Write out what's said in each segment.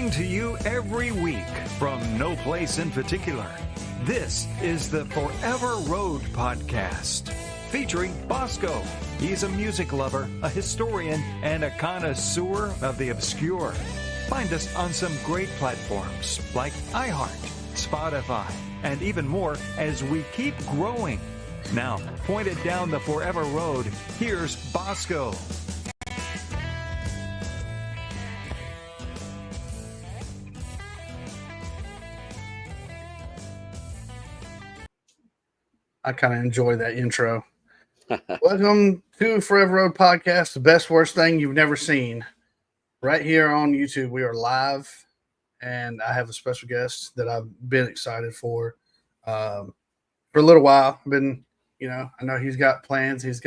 Coming to you every week from no place in particular. This is the Forever Road podcast, featuring Bosco. He's a music lover, a historian, and a connoisseur of the obscure. Find us on some great platforms like iHeart, Spotify, and even more as we keep growing. Now, pointed down the Forever Road, here's Bosco. I kind of enjoy that intro. Welcome to Forever Road Podcast, the best, worst thing you've never seen. Right here on YouTube, we are live, and I have a special guest that I've been excited for a little while. I've been, I know he's got plans. He's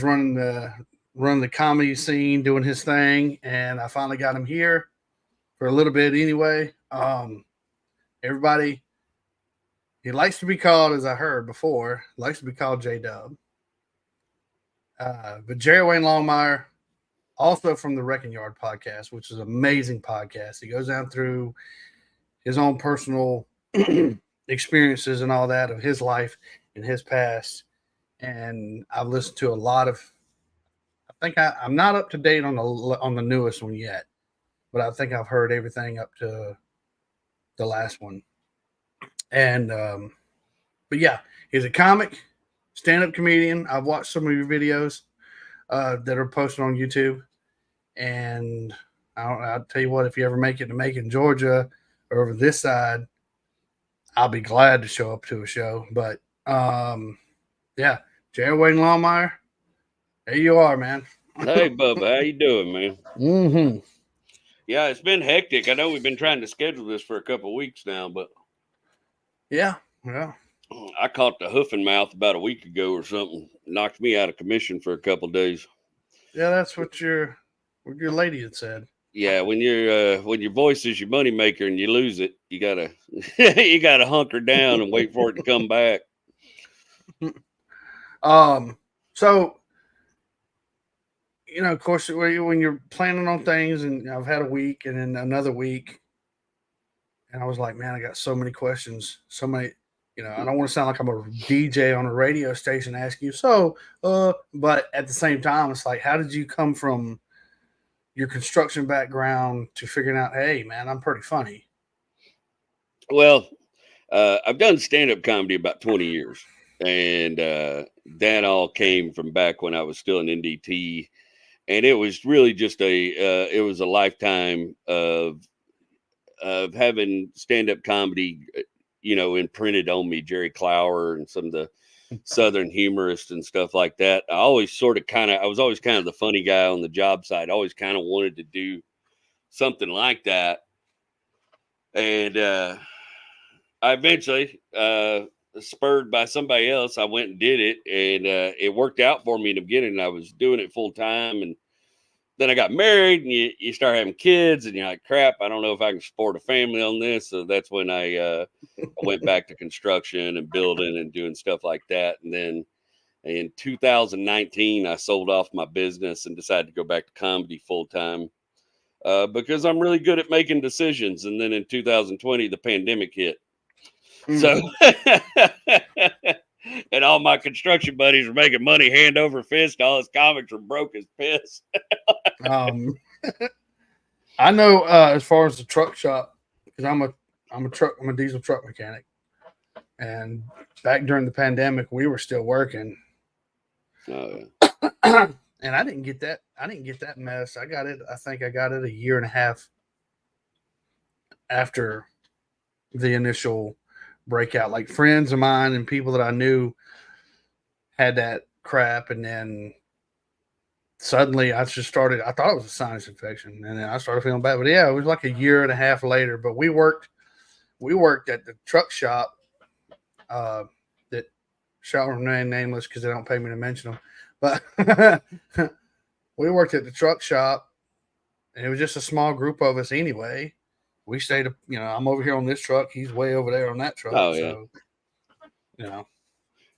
running the comedy scene, doing his thing, and I finally got him here for a little bit anyway. Everybody. He likes to be called, as I heard before, likes to be called JDub. But Jerry Wayne Longmire, also from the Wrecking Yard podcast, which is an amazing podcast. He goes down through his own personal experiences and all that of his life and his past. And I've listened to a lot of, I'm not up to date on the newest one yet, but I think I've heard everything up to the last one. And, but yeah, he's a comic, stand-up comedian. I've watched some of your videos that are posted on YouTube. And I'll tell you what, if you ever make it to Macon, Georgia, or over this side, I'll be glad to show up to a show. But, yeah, Jerry Wayne Longmire, there you are, man. Hey, Bubba, how you doing, man? Mm-hmm. Yeah, it's been hectic. I know we've been trying to schedule this for a couple of weeks now, but Yeah. I caught the hoofing mouth about a week ago or something. Knocked me out of commission for a couple of days. Yeah, that's what your lady had said. Yeah, when your voice is your moneymaker and you lose it, you gotta you gotta hunker down and wait for it to come back. So of course, when you're planning on things, and I've had a week and then another week, and I was like, man, I got so many questions, so many. I don't want to sound like I'm a DJ on a radio station asking you. But at the same time, it's like, how did you come from your construction background to figuring out, hey, man, I'm pretty funny? Well, I've done stand-up comedy about 20 years, and that all came from back when I was still in NDT, and it was really just it was a lifetime of having stand-up comedy, imprinted on me. Jerry Clower and some of the Southern humorists and stuff like that. I always I was always kind of the funny guy on the job site. I always kind of wanted to do something like that. And I eventually, spurred by somebody else, I went and did it, and it worked out for me in the beginning. I was doing it full time, and then I got married, and you start having kids, and you're like, crap, I don't know if I can support a family on this. So that's when I went back to construction and building and doing stuff like that. And then in 2019, I sold off my business and decided to go back to comedy full time because I'm really good at making decisions. And then in 2020, the pandemic hit. So, and all my construction buddies were making money hand over fist. All his comics were broke as piss. I know as far as the truck shop, because I'm a diesel truck mechanic, and back during the pandemic, we were still working. Oh, yeah. And I didn't get that mess. I think I got it a year and a half after the initial breakout. Like friends of mine and people that I knew had that crap, and then suddenly I thought it was a sinus infection, and then I started feeling bad. But yeah, it was like a year and a half later. But we worked at the truck shop that shall remain nameless because they don't pay me to mention them. But we worked at the truck shop, and it was just a small group of us anyway. We stayed, I'm over here on this truck. He's way over there on that truck. Oh, yeah. So,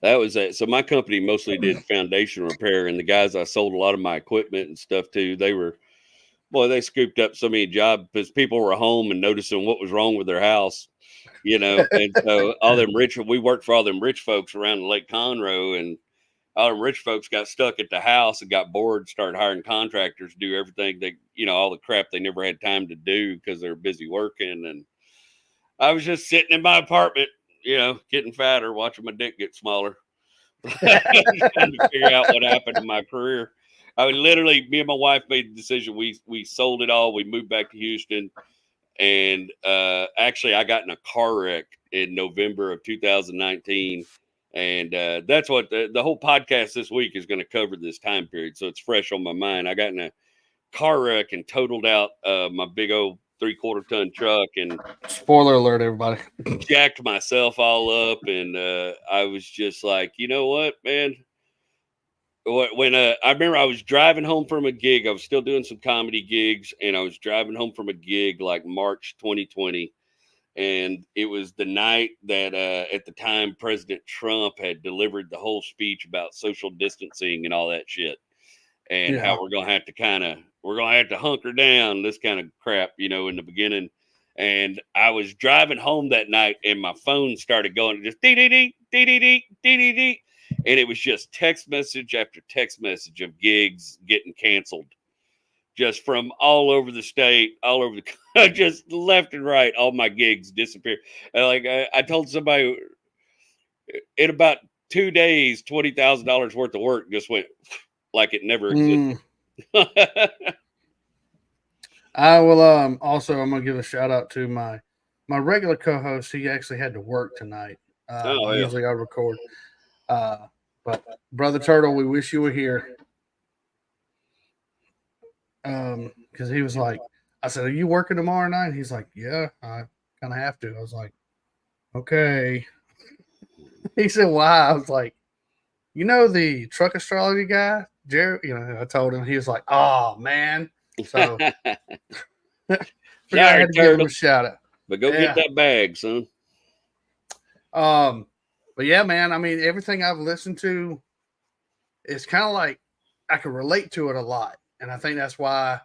That was it. So my company mostly did foundation repair, and the guys I sold a lot of my equipment and stuff to, they were boy, they scooped up so many jobs because people were home and noticing what was wrong with their house, and so we worked for all them rich folks around Lake Conroe, and all them rich folks got stuck at the house and got bored, started hiring contractors to do everything all the crap they never had time to do because they were busy working. And I was just sitting in my apartment, getting fatter, watching my dick get smaller. Trying to figure out what happened in my career. I mean, literally, me and my wife made the decision. We sold it all. We moved back to Houston. And actually, I got in a car wreck in November of 2019. And that's what the whole podcast this week is going to cover, this time period. So it's fresh on my mind. I got in a car wreck and totaled out my big old 3/4 ton truck, and spoiler alert, everybody, jacked myself all up. And I was just like, you know what, man? When I remember I was driving home from a gig, I was still doing some comedy gigs, and I was driving home from a gig like March 2020. And it was the night that at the time President Trump had delivered the whole speech about social distancing and all that shit, and how we're going to have to hunker down, this kind of crap, in the beginning. And I was driving home that night, and my phone started going just dee dee dee dee dee dee dee dee, and it was just text message after text message of gigs getting canceled, just from all over the state, all over the just left and right. All my gigs disappeared. And like I told somebody, in about 2 days, $20,000 worth of work just went like it never existed. I will also, I'm gonna give a shout out to my regular co-host. He actually had to work tonight. Usually I record. But Brother Turtle, we wish you were here. Because he was like, I said, "Are you working tomorrow night?" He's like, "Yeah, I kind of have to." I was like, "Okay." He said, "Why?" I was like, the truck astrology guy, Jerry. I told him. He was like, "Oh man." So I had to give him a shout out. But go get that bag, son. But yeah, man. I mean, everything I've listened to is kind of like I can relate to it a lot. And I think that's why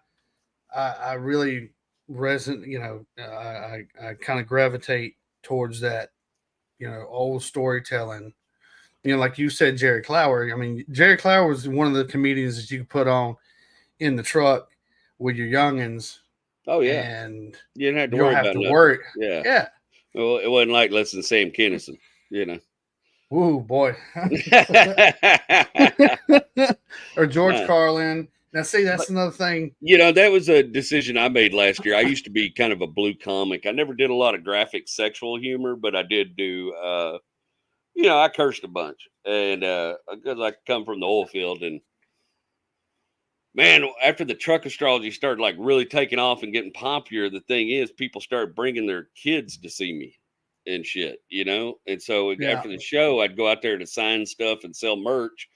I really resonate, I kind of gravitate towards that, old storytelling. Like you said, Jerry Clower. I mean, Jerry Clower was one of the comedians that you could put on in the truck with your youngins. Oh, yeah. And you didn't have to worry about worry. Yeah. Yeah. Well, it wasn't like less than Sam Kinison, Ooh, boy. Or George Carlin. Now, see, that's another thing. That was a decision I made last year. I used to be kind of a blue comic. I never did a lot of graphic sexual humor, but I did do, I cursed a bunch. And because I come from the oil field. And, man, after the truck astrology started, like, really taking off and getting popular, the thing is, people started bringing their kids to see me and shit, And so after the show, I'd go out there to sign stuff and sell merch.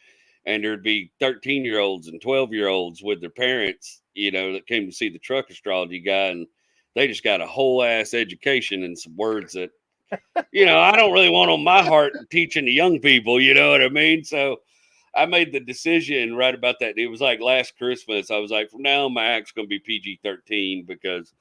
And there'd be 13-year-olds and 12-year-olds with their parents, that came to see the truck astrology guy. And they just got a whole ass education and some words that, I don't really want on my heart teaching the young people, you know what I mean? So I made the decision right about that. It was like last Christmas. I was like, from now on, my act's going to be PG-13 because,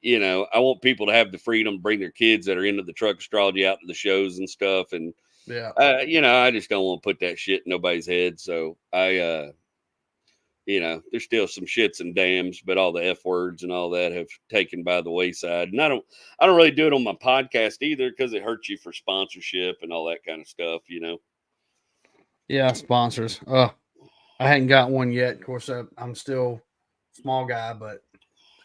I want people to have the freedom to bring their kids that are into the truck astrology out to the shows and stuff. And, I just don't want to put that shit in nobody's head. So I, there's still some shits and dams, but all the F words and all that have taken by the wayside. And I don't really do it on my podcast either because it hurts you for sponsorship and all that kind of stuff, Yeah, sponsors. I hadn't got one yet. Of course, I'm still a small guy, but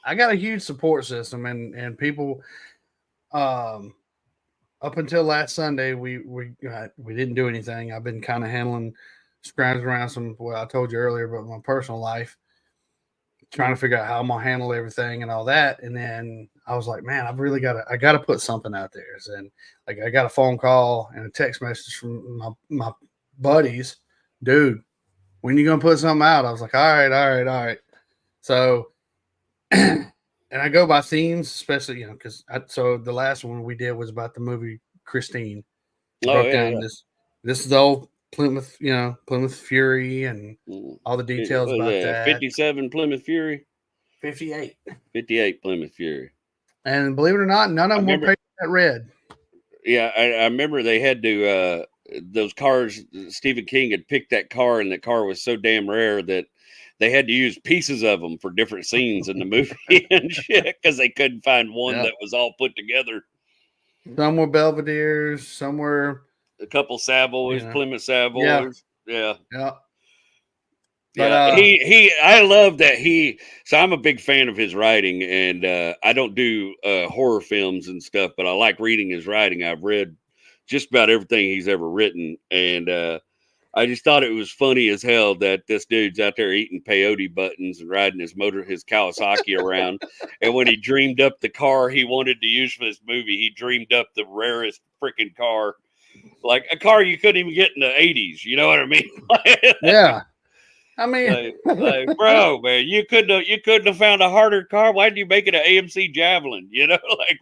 I got a huge support system, and people. Up until last Sunday, we didn't do anything. I've been kind of handling, scrounging around some. Well, I told you earlier about my personal life, trying to figure out how I'm gonna handle everything and all that. And then I was like, man, I gotta put something out there. And like, I got a phone call and a text message from my buddies, dude, when you gonna put something out? I was like, all right. So. And I go by themes, especially, because so the last one we did was about the movie Christine. This is the old Plymouth Fury and all the details about that. 57 Plymouth Fury. 58. 58 Plymouth Fury. And believe it or not, none of them were painted that red. Yeah, I remember they had to those cars. Stephen King had picked that car, and the car was so damn rare that they had to use pieces of them for different scenes in the movie and shit because they couldn't find one that was all put together. Some were Belvederes, some were a couple Savoys, Plymouth Savoys. Yeah. But, I love that so I'm a big fan of his writing, and I don't do horror films and stuff, but I like reading his writing. I've read just about everything he's ever written, and I just thought it was funny as hell that this dude's out there eating peyote buttons and riding his Kawasaki around. And when he dreamed up the car he wanted to use for this movie, he dreamed up the rarest freaking car, like a car you couldn't even get in the 80s. You know what I mean? Yeah. I mean, like, bro, man, you couldn't have found a harder car. Why did you make it an AMC Javelin? You know, like.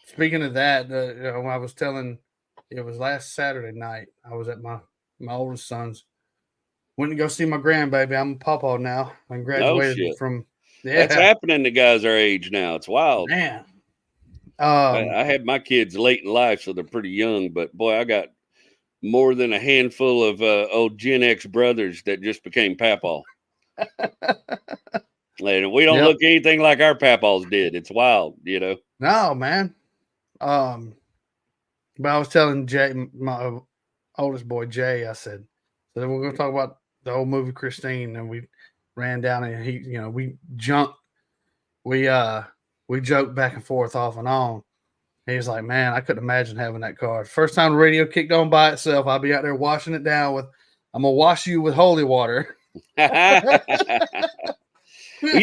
Speaking of that, when I was telling, it was last Saturday night. I was at my oldest son's. Went to go see my grandbaby. I'm a pawpaw now. I graduated from. Yeah, that's happening to guys our age now. It's wild, man. I had my kids late in life, so they're pretty young. But boy, I got more than a handful of old Gen X brothers that just became papaw. And we don't look anything like our papaws did. It's wild, you know. No, man. But I was telling Jay, my oldest boy Jay, I said, so we're going to talk about the old movie Christine, and we ran down and we jumped, we joked back and forth off and on. He was like, man, I couldn't imagine having that car. First time the radio kicked on by itself, I'll be out there washing it down I'm gonna wash you with holy water. You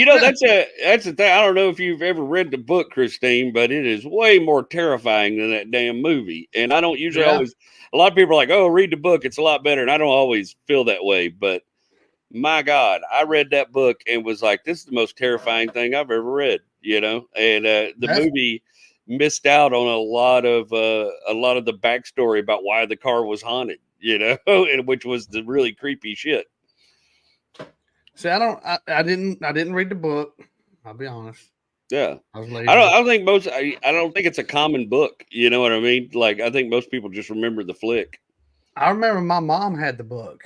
know, that's the thing. I don't know if you've ever read the book, Christine, but it is way more terrifying than that damn movie. And I don't usually always. A lot of people are like, "Oh, read the book; it's a lot better." And I don't always feel that way. But my God, I read that book and was like, "This is the most terrifying thing I've ever read." You know, and the movie missed out on a lot of the backstory about why the car was haunted. You know, and which was the really creepy shit. See, I didn't read the book. I'll be honest. Yeah, I don't think it's a common book. You know what I mean? Like, I think most people just remember the flick. I remember my mom had the book.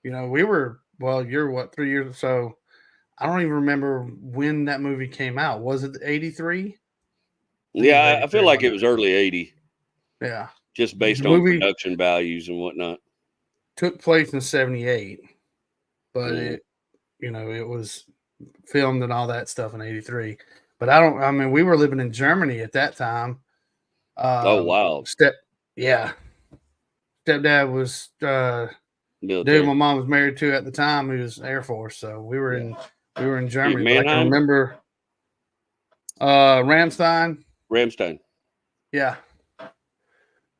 You know, you're what, 3 years or so. I don't even remember when that movie came out. Was it 83? Yeah, I feel like it was early 80. Yeah. Just based on production values and whatnot. Took place in 78. But it was filmed and all that stuff in 83. But we were living in Germany at that time. Oh, wow. Stepdad was dude my mom was married to at the time. He was Air Force. So we were in Germany. But I can remember Ramstein. Yeah.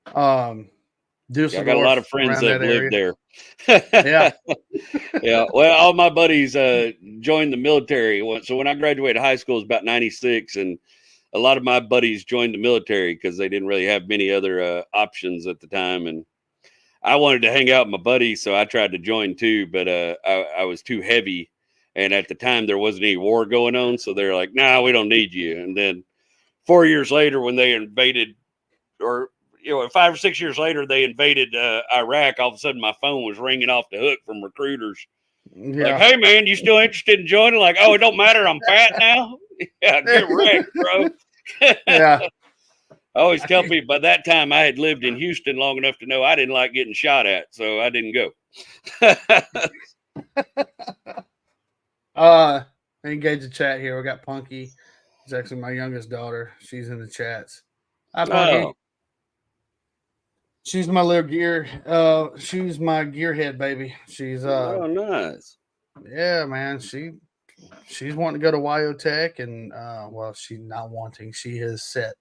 I got a lot of friends that lived there. Yeah. Yeah. Well, all my buddies joined the military. So when I graduated high school, it was about 96. And a lot of my buddies joined the military because they didn't really have many other options at the time. And I wanted to hang out with my buddies, so I tried to join too, but I was too heavy. And at the time, there wasn't any war going on. So they're like, nah, we don't need you. And then 4 years later, when they invaded, or 5 or 6 years later, they invaded Iraq. All of a sudden, my phone was ringing off the hook from recruiters. Yeah. Like, hey, man, you still interested in joining? Like, oh, it don't matter. I'm fat now. Yeah, get wrecked, bro. Yeah. I always tell people by that time I had lived in Houston long enough to know I didn't like getting shot at, so I didn't go. Engage the chat here. We got Punky. It's actually my youngest daughter. She's in the chats. Hi, Punky. Oh. She's my little gear. She's my gearhead baby. She's oh, nice. Yeah, man. She's wanting to go to Wyotech, and she's not wanting. She has set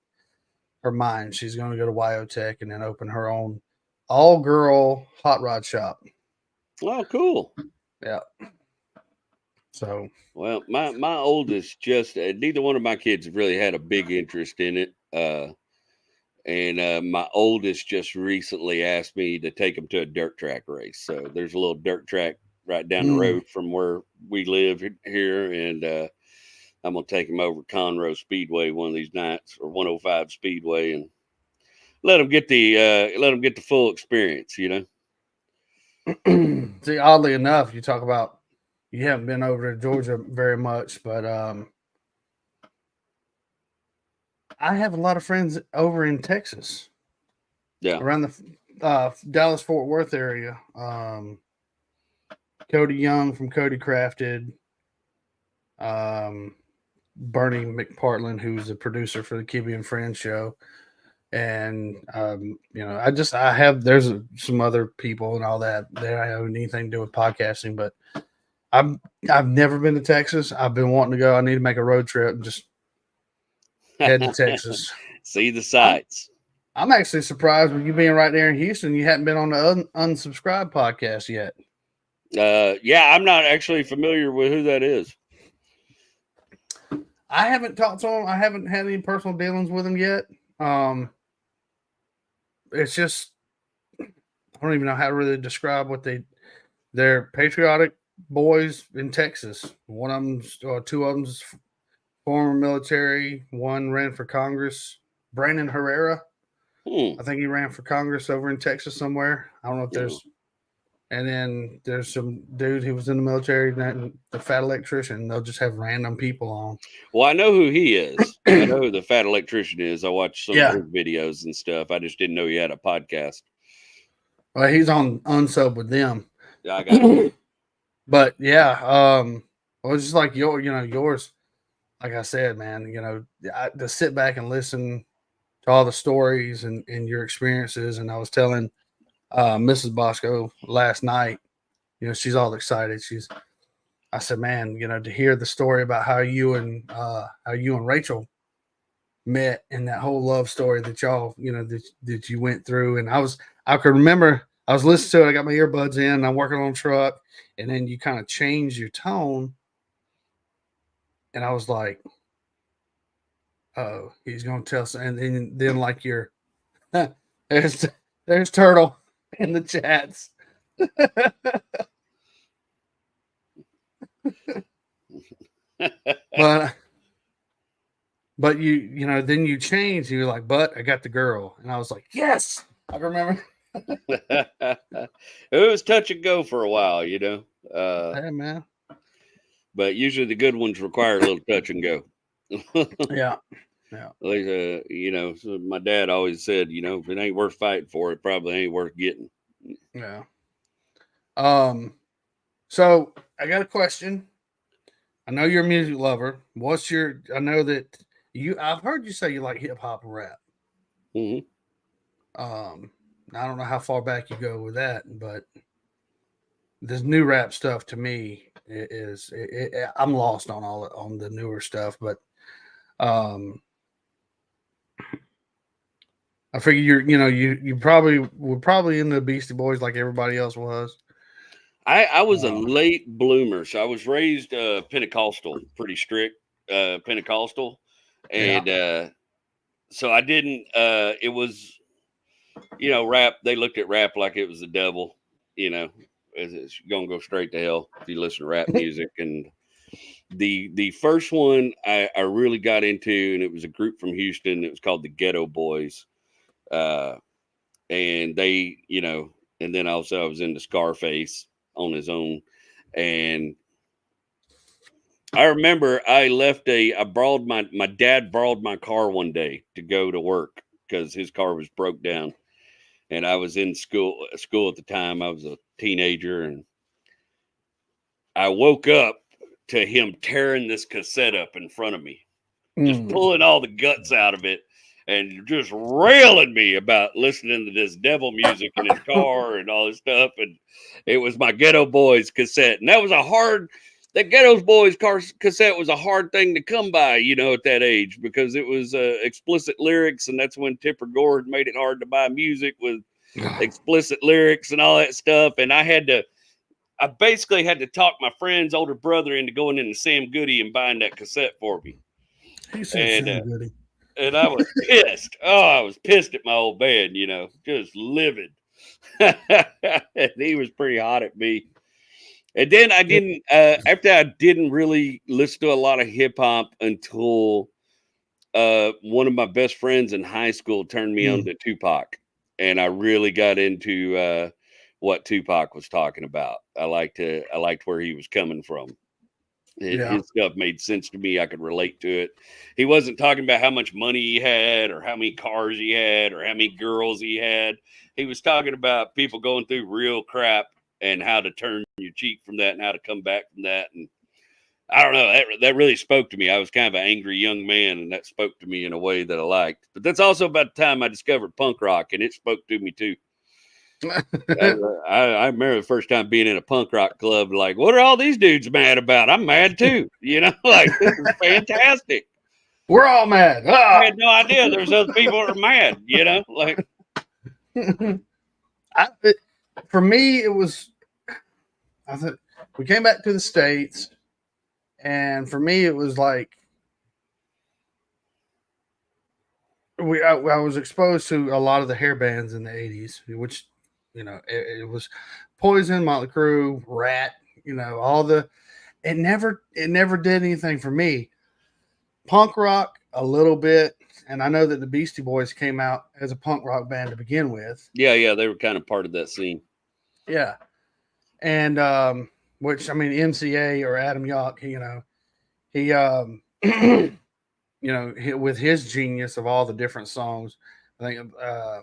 her mind. She's going to go to Wyotech and then open her own all-girl hot rod shop. Oh, cool. Yeah. So, well, my oldest just neither one of my kids have really had a big interest in it. And my oldest just recently asked me to take him to a dirt track race. So there's a little dirt track right down the road from where we live here, and I'm gonna take him over Conroe Speedway one of these nights, or 105 Speedway, and let him get the full experience. See, oddly enough, you talk about you haven't been over to Georgia very much, but I have a lot of friends over in Texas. Yeah, around the Dallas Fort Worth area. Cody Young from Cody Crafted. Bernie McPartland, who's the producer for the Kibby and Friends show. And there's some other people and all that I don't have anything to do with podcasting, but I've never been to Texas. I've been wanting to go. I need to make a road trip and just head to Texas. See the sights. I'm actually surprised with you being right there in Houston. You hadn't been on the Unsubscribed podcast yet. Yeah, I'm not actually familiar with who that is. I haven't talked to him. I haven't had any personal dealings with him yet. It's just, I don't even know how to really describe what they're patriotic boys in Texas. One of them's, two of them's former military. One ran for Congress. Brandon Herrera. I think he ran for Congress over in Texas somewhere. I don't know if there's, and then there's some dude who was in the military, the fat electrician. They'll just have random people on. Well, I know who he is. I know who the fat electrician is. I watched some of his videos and stuff. I just didn't know he had a podcast. Well, he's on Unsub with them. Yeah, I got it. But yeah, well, it's just like yours. Like I said, man, to sit back and listen to all the stories and your experiences. And I was telling Mrs. Bosco last night, she's all excited. I said, man, to hear the story about how you and Rachel met and that whole love story that y'all, that you went through. And I could remember I was listening to it. I got my earbuds in and I'm working on a truck, and then you kind of changed your tone. And I was like, oh, he's going to tell us. And then like there's Turtle in the chats. but then you changed. You're like, but I got the girl. And I was like, yes, I remember. It was touch and go for a while, Hey, man. But usually the good ones require a little touch and go. Yeah. So my dad always said, if it ain't worth fighting for, it probably ain't worth getting. Yeah. So I got a question. I know you're a music lover. I know that I've heard you say you like hip hop and rap. Mm-hmm. I don't know how far back you go with that, but this new rap stuff to me I'm lost on the newer stuff, but I figure you probably were probably in the Beastie Boys like everybody else was. I was a late bloomer, so I was raised Pentecostal, pretty strict Pentecostal, and so I didn't. It was, rap. They looked at rap like it was the devil. It's gonna go straight to hell if you listen to rap music. And the first one I really got into, and it was a group from Houston. It was called the Ghetto Boys, and they, and then also I was into Scarface on his own. And I remember my dad borrowed my car one day to go to work because his car was broke down. And I was in school at the time. I was a teenager, and I woke up to him tearing this cassette up in front of me, just pulling all the guts out of it, and just railing me about listening to this devil music in his car and all this stuff. And it was my Ghetto Boys cassette, and that Ghetto Boys cassette was a hard thing to come by, at that age, because it was explicit lyrics, and that's when Tipper Gore made it hard to buy music with explicit lyrics and all that stuff. And I basically had to talk my friend's older brother into going into Sam Goody and buying that cassette for me. He said Sam Goody. And I was pissed. Oh, I was pissed at my old man, just livid. And he was pretty hot at me. And then I didn't, after I didn't really listen to a lot of hip hop until one of my best friends in high school turned me on to Tupac. And I really got into what Tupac was talking about. I liked where he was coming from. His stuff made sense to me. I could relate to it. He wasn't talking about how much money he had or how many cars he had or how many girls he had. He was talking about people going through real crap and how to turn your cheek from that and how to come back from that. And I don't know, that really spoke to me. I was kind of an angry young man, and that spoke to me in a way that I liked. But that's also about the time I discovered punk rock, and it spoke to me too. I remember the first time being in a punk rock club, like, what are all these dudes mad about? I'm mad too. Like, this is fantastic. We're all mad. I had no idea there's other people that are mad, like. For me, it was, I thought we came back to the States, and for me, it was like, I was exposed to a lot of the hair bands in the 80s, which, it was Poison, Motley Crue, Rat, it never did anything for me. Punk rock, a little bit. And I know that the Beastie Boys came out as a punk rock band to begin with. Yeah, they were kind of part of that scene. Yeah. And, which, I mean, MCA or Adam Yauch, he, with his genius of all the different songs, I think, oh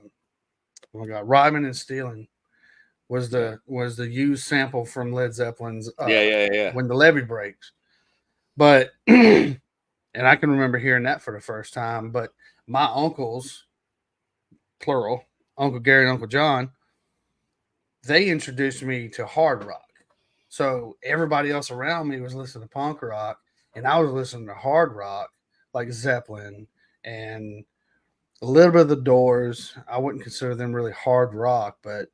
my God, Rhyming and Stealing was the used sample from Led Zeppelin's yeah. When the Levee Breaks. But and I can remember hearing that for the first time. But my uncles, plural, Uncle Gary and Uncle John, they introduced me to hard rock. So everybody else around me was listening to punk rock, and I was listening to hard rock like Zeppelin and a little bit of the Doors. I wouldn't consider them really hard rock, but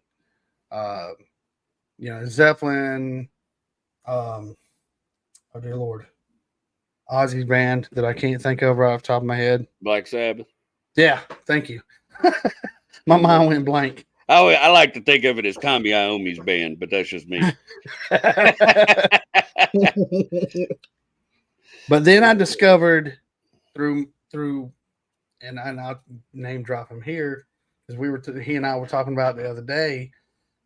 Zeppelin, oh dear Lord, Ozzy's band that I can't think of right off the top of my head. Black Sabbath. Yeah, thank you. My mind went blank. I like to think of it as Tommy Iommi's band, but that's just me. But then I discovered through and I'll name drop him here because he and I were talking about it the other day.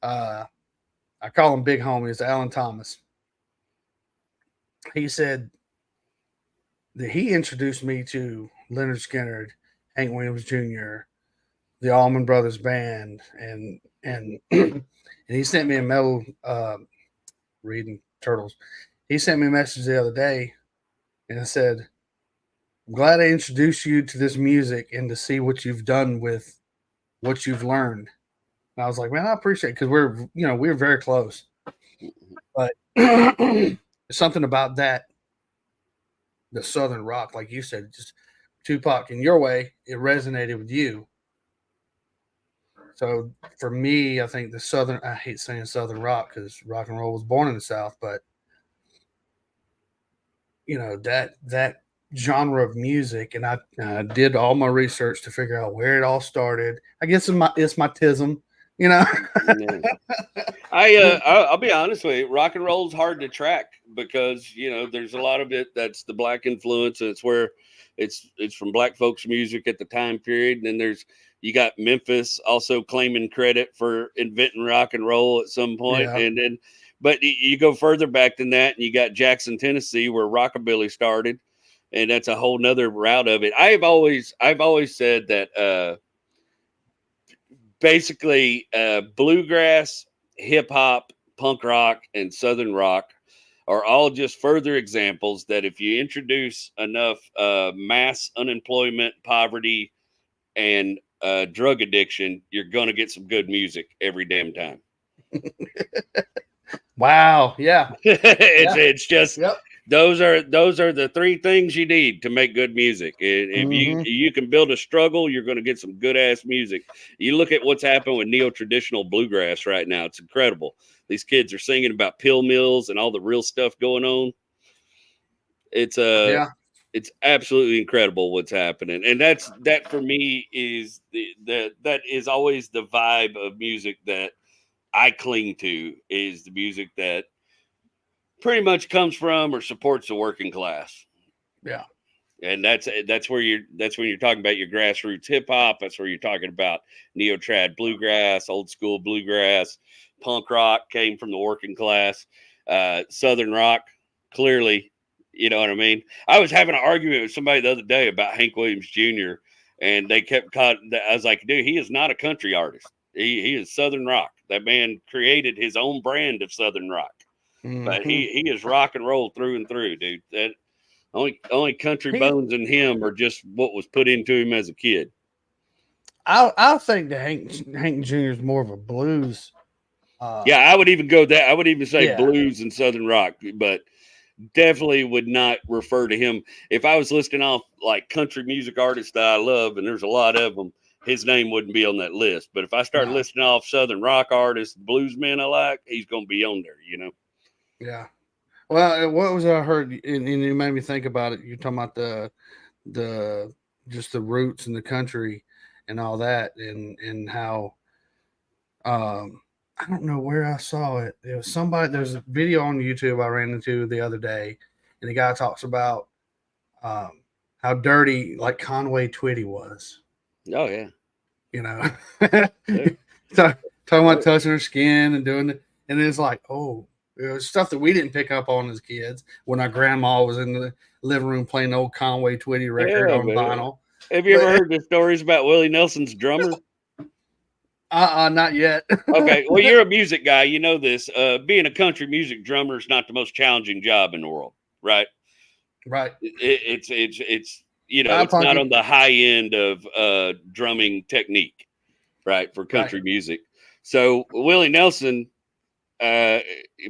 I call him Big Homie. It's Alan Thomas. He said that he introduced me to Leonard Skinner, Hank Williams Jr., the Allman Brothers Band, and he sent me a metal reading Turtles. He sent me a message the other day and said, I'm glad I introduced you to this music and to see what you've done with what you've learned. And I was like, man, I appreciate it because we're very close. But there's something about that, the Southern rock, like you said, just Tupac in your way, it resonated with you. So for me, I think the Southern, I hate saying Southern rock because rock and roll was born in the South, but that genre of music, and I did all my research to figure out where it all started. I guess it's my tism, I'll be honest with you, rock and roll is hard to track because there's a lot of it that's the black influence, and it's where it's from black folks music at the time period, and then you got Memphis also claiming credit for inventing rock and roll at some point, yeah. But you go further back than that, and you got Jackson, Tennessee, where rockabilly started, and that's a whole nother route of it. I've always said that basically bluegrass, hip hop, punk rock, and Southern rock are all just further examples that if you introduce enough mass unemployment, poverty, and drug addiction, you're going to get some good music every damn time. Wow. Yeah. It's just, those are the three things you need to make good music. If you can build a struggle, you're going to get some good ass music. You look at what's happened with neo-traditional bluegrass right now. It's incredible. These kids are singing about pill mills and all the real stuff going on. It's It's absolutely incredible what's happening, and that for me is that is always the vibe of music that I cling to, is the music that pretty much comes from or supports the working class. Yeah. And that's when you're talking about your grassroots hip hop. That's where you're talking about neo trad bluegrass, old school bluegrass, punk rock came from the working class, Southern rock, clearly. You know what I mean? I was having an argument with somebody the other day about Hank Williams Jr. and they kept I was like, dude, he is not a country artist. He is Southern rock. That man created his own brand of Southern rock. But he is rock and roll through and through, dude. That only country bones in him are just what was put into him as a kid. I think that Hank Jr. is more of a blues. Yeah, I would even go that. I would even say blues and Southern rock, but definitely would not refer to him. If I was listing off like country music artists that I love, and there's a lot of them, his name wouldn't be on that list. But if I start listing off Southern rock artists, bluesmen I like, he's going to be on there, you know? Yeah. Well, what was I heard, and you made me think about it. You're talking about the just the roots in the country and all that, and how I don't know where I saw it. It was somebody. There's a video on YouTube I ran into the other day, and the guy talks about how dirty like Conway Twitty was. Oh yeah, you know, talking about touching her skin and doing it, and it's like, oh. It was stuff that we didn't pick up on as kids when our grandma was in the living room playing the old Conway Twitty record on vinyl. Have you ever heard the stories about Willie Nelson's drummer? Not yet. Okay, well, you're a music guy. You know this. Being a country music drummer is not the most challenging job in the world, right? Right. It's you know, it's not on the high end of drumming technique, right, for country music. So Willie Nelson,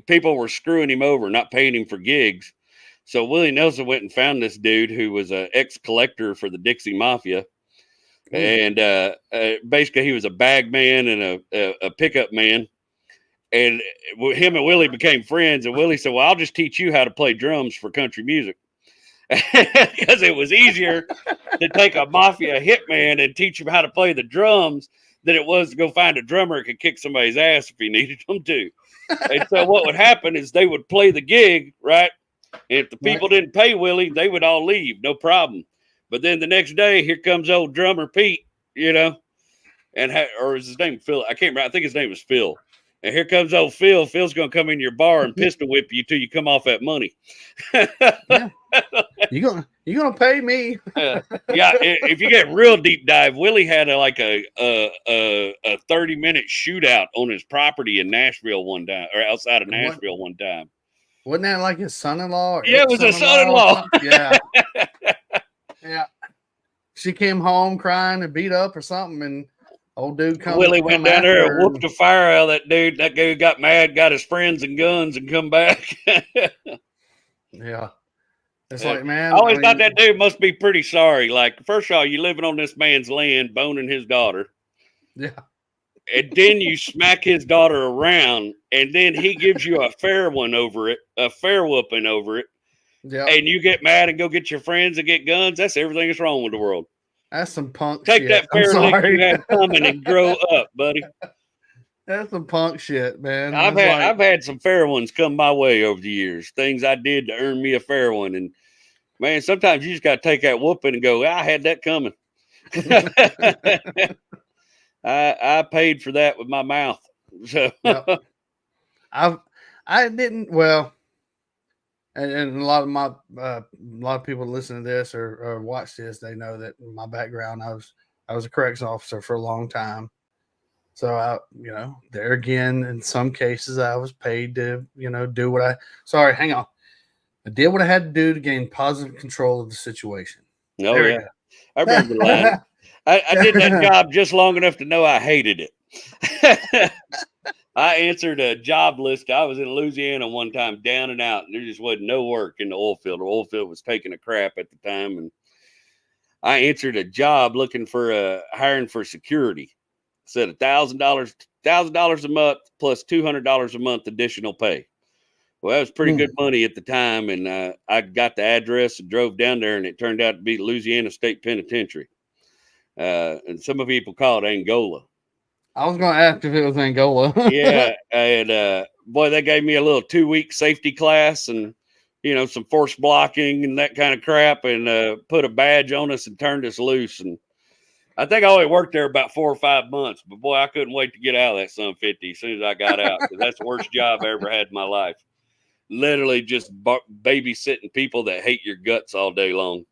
people were screwing him over, not paying him for gigs. So Willie Nelson went and found this dude who was an ex-collector for the Dixie Mafia. And basically he was a bag man and a pickup man. And him and Willie became friends. And Willie said, well, I'll just teach you how to play drums for country music. Because it was easier to take a mafia hitman and teach him how to play the drums than it was to go find a drummer who could kick somebody's ass if he needed them to. And so what would happen is they would play the gig, right? And if the people didn't pay Willie, they would all leave, no problem. But then the next day, here comes old drummer Pete, you know, and or is his name Phil? I can't remember. I think his name was Phil. And here comes old Phil. Phil's going to come in your bar and pistol whip you till you come off that money. You gonna pay me? Yeah. If you get real deep dive, Willie had a 30-minute shootout on his property in Nashville one time, or outside of Nashville one time. Wasn't that like his son-in-law? Yeah, it was a son-in-law. Yeah. Yeah. She came home crying and beat up or something, and old dude Willie went down there and whooped the fire out of that dude. That dude got mad, got his friends and guns, and come back. Yeah. It's like, man. I always thought that dude must be pretty sorry. Like, first of all, you living on this man's land, boning his daughter. Yeah. And then you smack his daughter around, and then he gives you a fair one over it, a fair whooping over it. Yeah. And you get mad and go get your friends and get guns. That's everything that's wrong with the world. That's some punk Take shit. that fair lick you had coming and grow up, buddy. That's some punk shit, man. I've had some fair ones come my way over the years. Things I did to earn me a fair one. And man, sometimes you just got to take that whooping and go, I had that coming. I paid for that with my mouth. So I didn't. Well, and a lot of people listen to this or watch this, they know that in my background, I was a corrections officer for a long time. So there again, in some cases, I was paid to, do what I did what I had to do to gain positive control of the situation. Oh, yeah. I remember that. I did that job just long enough to know I hated it. I answered a job list. I was in Louisiana one time, down and out, and there just wasn't no work in the oil field. The oil field was taking a crap at the time, and I answered a job looking for hiring for security. Said $1,000 a month plus $200 a month additional pay. Well, that was pretty good money at the time, and I got the address and drove down there, and it turned out to be Louisiana State Penitentiary. And some people call it Angola. I was going to ask if it was Angola. Yeah, and boy, they gave me a little 2-week safety class, and some force blocking and that kind of crap, and put a badge on us and turned us loose. And I think I only worked there about 4 or 5 months, but boy, I couldn't wait to get out of that son 50 as soon as I got out, because that's the worst job I ever had in my life. Literally just babysitting people that hate your guts all day long.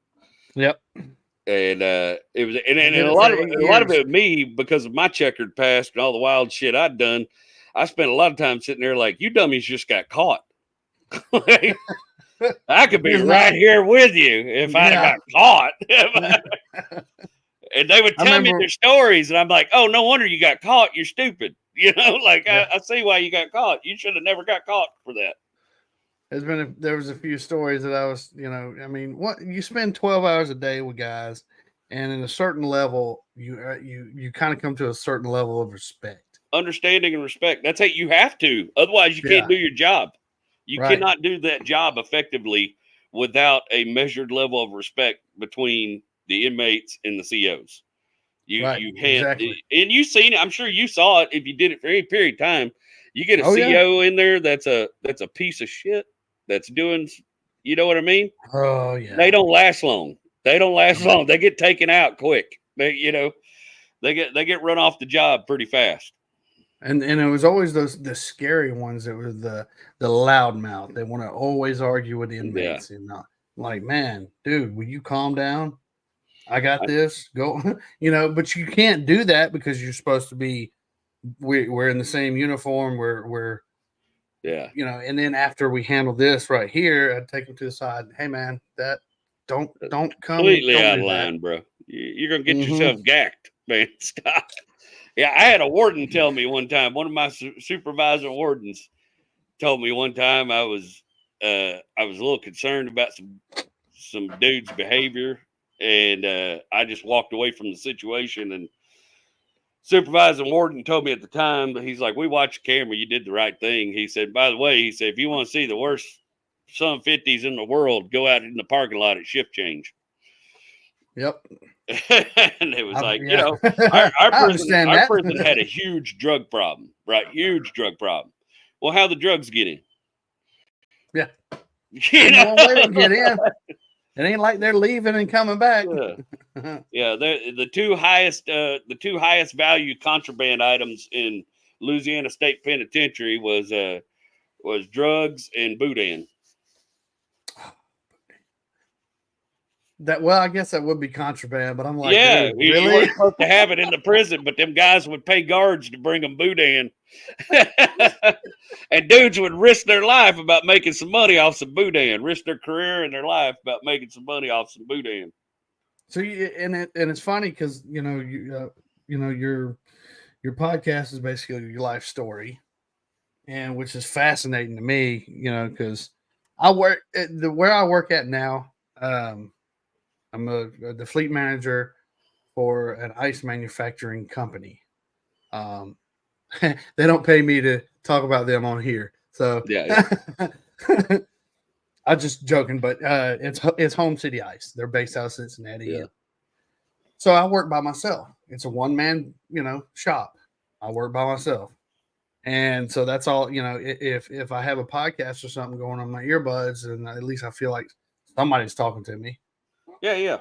Yep. And it was, and a lot of it, me, because of my checkered past and all the wild shit I'd done, I spent a lot of time sitting there like, you dummies just got caught. I could be right here with you if I got caught. And they would tell me their stories, and I'm like, oh, no wonder you got caught. You're stupid. I see why you got caught. You should have never got caught for that. There was a few stories that I was, what you spend 12 hours a day with guys, and in a certain level, you kind of come to a certain level of respect, understanding, and respect. That's how you have to. Otherwise, you can't do your job. You cannot do that job effectively without a measured level of respect between the inmates and the COs. You can't, exactly. And you've seen it. I'm sure you saw it. If you did it for any period of time, you get a CO in there that's a piece of shit. That's doing, you know what I mean? Oh yeah. They don't last long. They get taken out quick. They get run off the job pretty fast. And it was always the scary ones that were the loudmouth. They want to always argue with the inmates. Yeah. Like, man, dude, will you calm down? I got this. Go, but you can't do that because you're supposed to be. We're in the same uniform. We're. Yeah. And then after we handle this right here, I'd take them to the side. Hey, man, that don't come completely out of line, bro. You're gonna get yourself gacked, man. Stop. Yeah, I had a warden tell me one time. One of my supervisor wardens told me one time I was a little concerned about some dude's behavior, and I just walked away from the situation. And Supervisor Warden told me at the time, he's like, we watched the camera. You did the right thing. He said, by the way, he said, if you want to see the worst son 50s in the world, go out in the parking lot at shift change. Yep. And it was our prison had a huge drug problem, right? Huge drug problem. Well, how the drugs get in? Yeah. Way to get in. It ain't like they're leaving and coming back. Yeah, the two highest value contraband items in Louisiana State Penitentiary was drugs and boudin. I guess that would be contraband, but I'm like, yeah, really? You weren't supposed to have it in the prison, but them guys would pay guards to bring them boudin. And dudes would risk their life about making some money off some boudin, risk their career and their life about making some money off some boudin. So it's funny because your podcast is basically your life story, and which is fascinating to me, because I work where I work at now. I'm the fleet manager for an ice manufacturing company. They don't pay me to talk about them on here, so yeah. I'm just joking, but it's Home City Ice. They're based out of Cincinnati. Yeah. So I work by myself. It's a one-man, shop. I work by myself. And so that's all, if I have a podcast or something going on my earbuds, and at least I feel like somebody's talking to me. Yeah.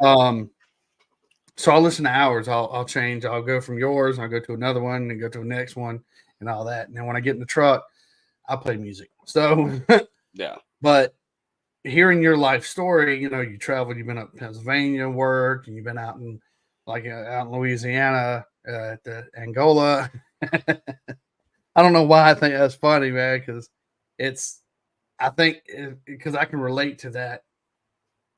So I'll listen to hours. I'll change. I'll go from yours, and I'll go to another one, and go to the next one, and all that. And then when I get in the truck, I play music. So yeah. But hearing your life story, you traveled. You've been up in Pennsylvania, worked, and you've been out in out in Louisiana, at the Angola. I don't know why I think that's funny, man, because I can relate to that.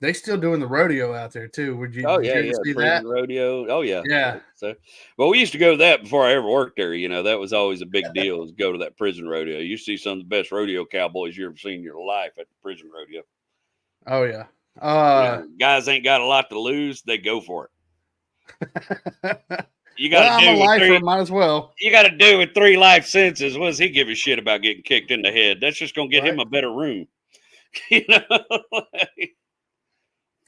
They still doing the rodeo out there too. Did you see that rodeo? Oh yeah, yeah. So, well, we used to go to that before I ever worked there. That was always a big deal. Was go to that prison rodeo. You see some of the best rodeo cowboys you ever seen in your life at the prison rodeo. Oh yeah. Guys ain't got a lot to lose. They go for it. You got to I'm do a with lifer, three. might as well. You got to do with 3 life sentences. What does he give a shit about getting kicked in the head? That's just gonna get him a better room. You know.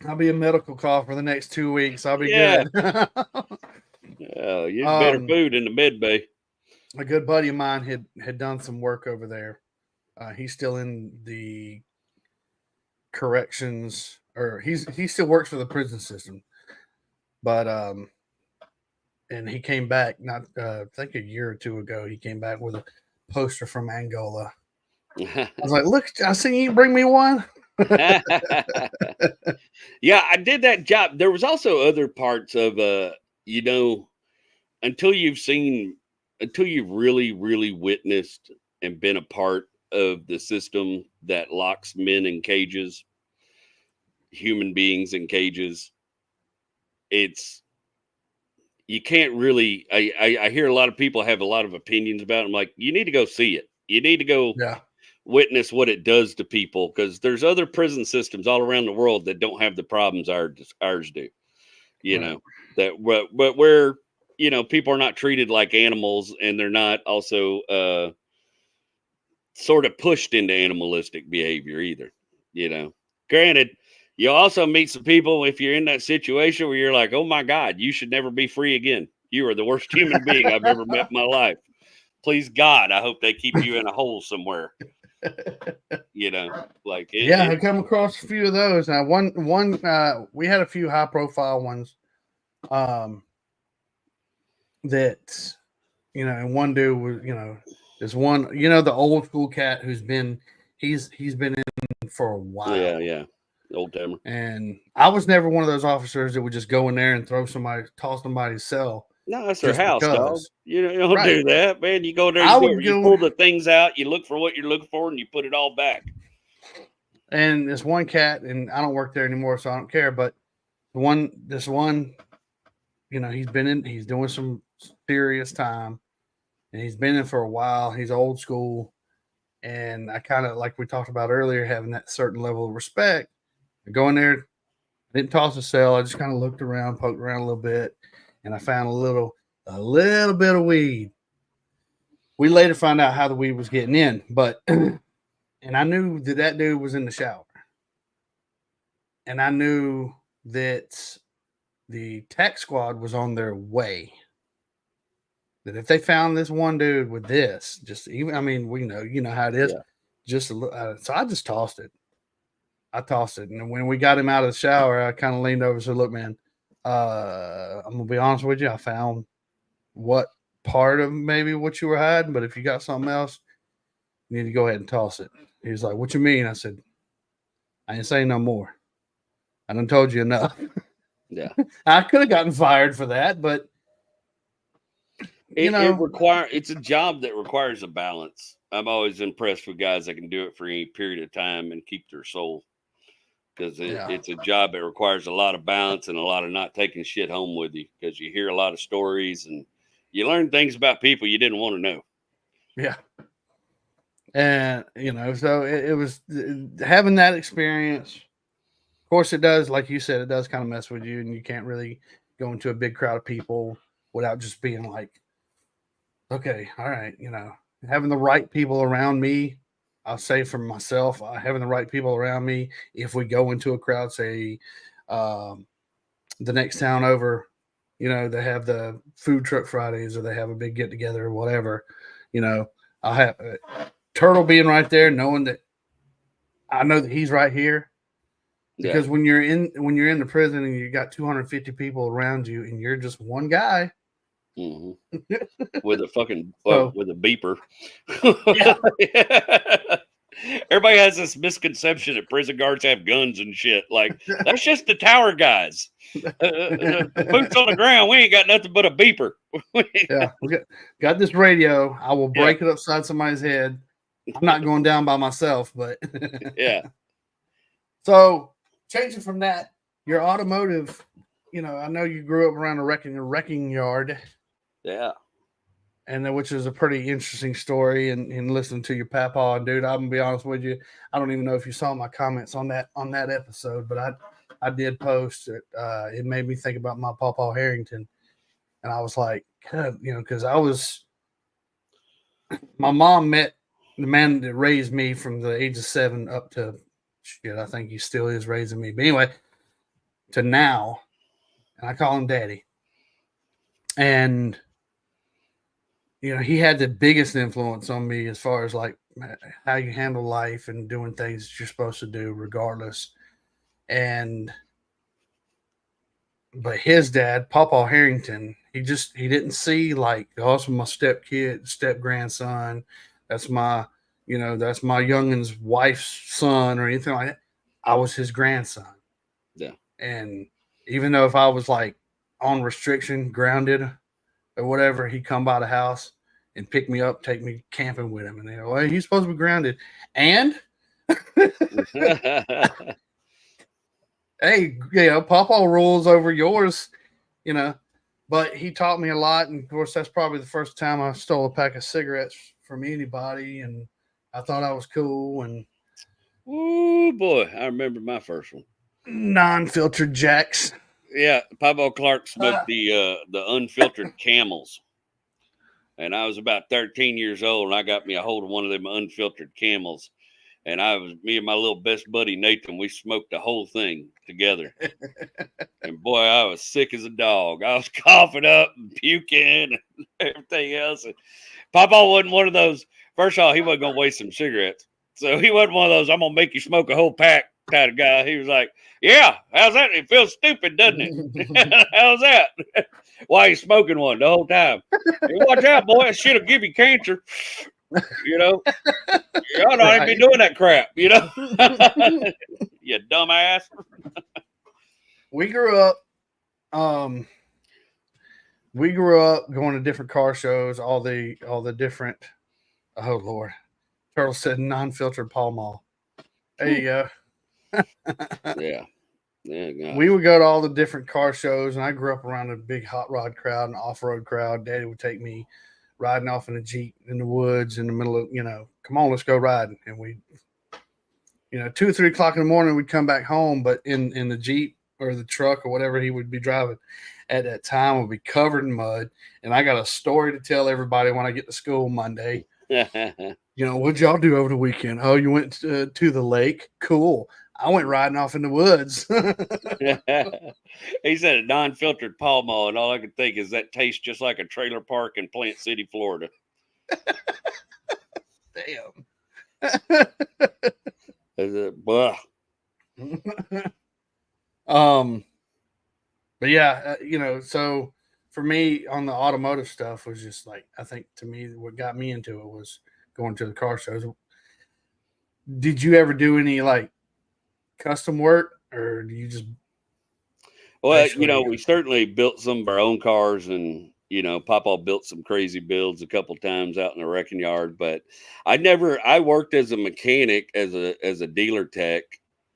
I'll be a medical call for the next 2 weeks. I'll be Yeah. good. You better food in the med bay. A good buddy of mine had done some work over there. He's still in the corrections, or he still works for the prison system. But and he came back not I think a year or 2 ago. He came back with a poster from Angola. I was like, "Look, I seen you bring me one." Yeah, I did that job. There was also other parts of you know, until you've really, really witnessed and been a part of the system that locks men in cages, human beings in cages, you can't really. I hear a lot of people have a lot of opinions about it. I'm like, you need to go see it. You need to go witness what it does to people, because there's other prison systems all around the world that don't have the problems ours do. You know, that but where, you know, people are not treated like animals, and they're not also sort of pushed into animalistic behavior either. You know, granted, you also meet some people if you're in that situation where you're like, oh my God, you should never be free again. You are the worst human being I've ever met in my life. Please God, I hope they keep you in a hole somewhere. You know, like I come across a few of those. Now, one we had a few high profile ones. That, you know, and one dude was, you know, there's one, you know, the old school cat who's been he's been in for a while. Yeah, old timer. And I was never one of those officers that would just go in there and toss somebody's cell. No, that's their house, dog. You don't Right. do that, man. You go there, you pull the things out, you look for what you're looking for, and you put it all back. And this one cat, and I don't work there anymore, so I don't care. But this one, you know, he's doing some serious time, and he's been in for a while. He's old school, and I kind of, like we talked about earlier, having that certain level of respect. I go in there, I didn't toss a cell. I just kind of looked around, poked around a little bit, and I found a little bit of weed. We later found out how the weed was getting in, but and I knew that dude was in the shower, and I knew that the tech squad was on their way. That if they found this one dude with this, just even, I mean, you know how it is. Yeah. Just so I just tossed it. And when we got him out of the shower, I kind of leaned over and said, "Look, man, I'm gonna be honest with you. I found what part of maybe what you were hiding, but if you got something else, you need to go ahead and toss it." He was like, "What you mean?" I said, "I ain't saying no more. I done told you enough." Yeah, I could have gotten fired for that, but it's a job that requires a balance. I'm always impressed with guys that can do it for any period of time and keep their soul, because it's a job that requires a lot of balance and a lot of not taking shit home with you, because you hear a lot of stories and you learn things about people you didn't want to know. Yeah. And, you know, so it was having that experience. Of course, it does, like you said, it does kind of mess with you, and you can't really go into a big crowd of people without just being like, okay, all right, you know, having the right people around me. I'll say for myself, having the right people around me. If we go into a crowd, say the next town over, you know, they have the food truck Fridays, or they have a big get together or whatever, you know, I'll have Turtle being right there, knowing that I know that he's right here. Because when you're in the prison and you got 250 people around you and you're just one guy, with a fucking with a beeper. Everybody has this misconception that prison guards have guns and shit. Like, that's just the tower guys. Boots on the ground. We ain't got nothing but a beeper. Yeah, we got this radio. I will break it upside somebody's head. I'm not going down by myself, but yeah. So changing from that, your automotive, you know, I know you grew up around a wrecking yard. Yeah. And which is a pretty interesting story. And listening to your papa, and dude, I'm gonna be honest with you, I don't even know if you saw my comments on that episode, but I did post it. It made me think about my Papa Harrington. And I was like, God, because my mom met the man that raised me from the age of 7 up to shit. I think he still is raising me. But anyway, to now, and I call him Daddy. And he had the biggest influence on me as far as like how you handle life and doing things that you're supposed to do regardless. But his dad, Papa Harrington, he didn't see like, oh, that's my step grandson. That's my youngin's wife's son or anything like that. I was his grandson. Yeah. And even though if I was like on restriction, grounded or whatever, he'd come by the house and pick me up, take me camping with him. And they're like, well, he's supposed to be grounded. And hey, Papa rules over yours, but he taught me a lot. And of course, that's probably the first time I stole a pack of cigarettes from anybody. And I thought I was cool. And oh boy, I remember my first one. Non-filtered Jacks. Yeah, Papa Clark smoked the unfiltered Camels. And I was about 13 years old, and I got me a hold of one of them unfiltered Camels. And me and my little best buddy, Nathan, we smoked the whole thing together. And boy, I was sick as a dog. I was coughing up and puking and everything else. And Papa wasn't one of those. First of all, he wasn't going to waste some cigarettes. So he wasn't one of those, I'm going to make you smoke a whole pack kind of guy. He was like, yeah, how's that? It feels stupid, doesn't it? How's that? Why are you smoking one the whole time? Hey, watch out, boy. It should have give you cancer. Y'all not even be doing that crap, You dumbass. We grew up going to different car shows, all the different, oh Lord. Turtle said non-filtered Pall Mall. There you go. Yeah. Yeah, we would go to all the different car shows, and I grew up around a big hot rod crowd and off-road crowd. Daddy would take me riding off in a Jeep in the woods in the middle of, come on, let's go riding. And we, 2 or 3 o'clock in the morning, we'd come back home, but in the Jeep or the truck or whatever he would be driving at that time would be covered in mud. And I got a story to tell everybody when I get to school Monday. What'd y'all do over the weekend? Oh, you went to the lake? Cool. I went riding off in the woods. He said a non-filtered Pall Mall, and all I could think is that tastes just like a trailer park in Plant City, Florida. Damn. But yeah, so for me on the automotive stuff was just like, I think to me, what got me into it was going to the car shows. Did you ever do any like custom work, or do you just? Well, we certainly built some of our own cars, and Papa built some crazy builds a couple times out in the wrecking yard. But I worked as a mechanic as a dealer tech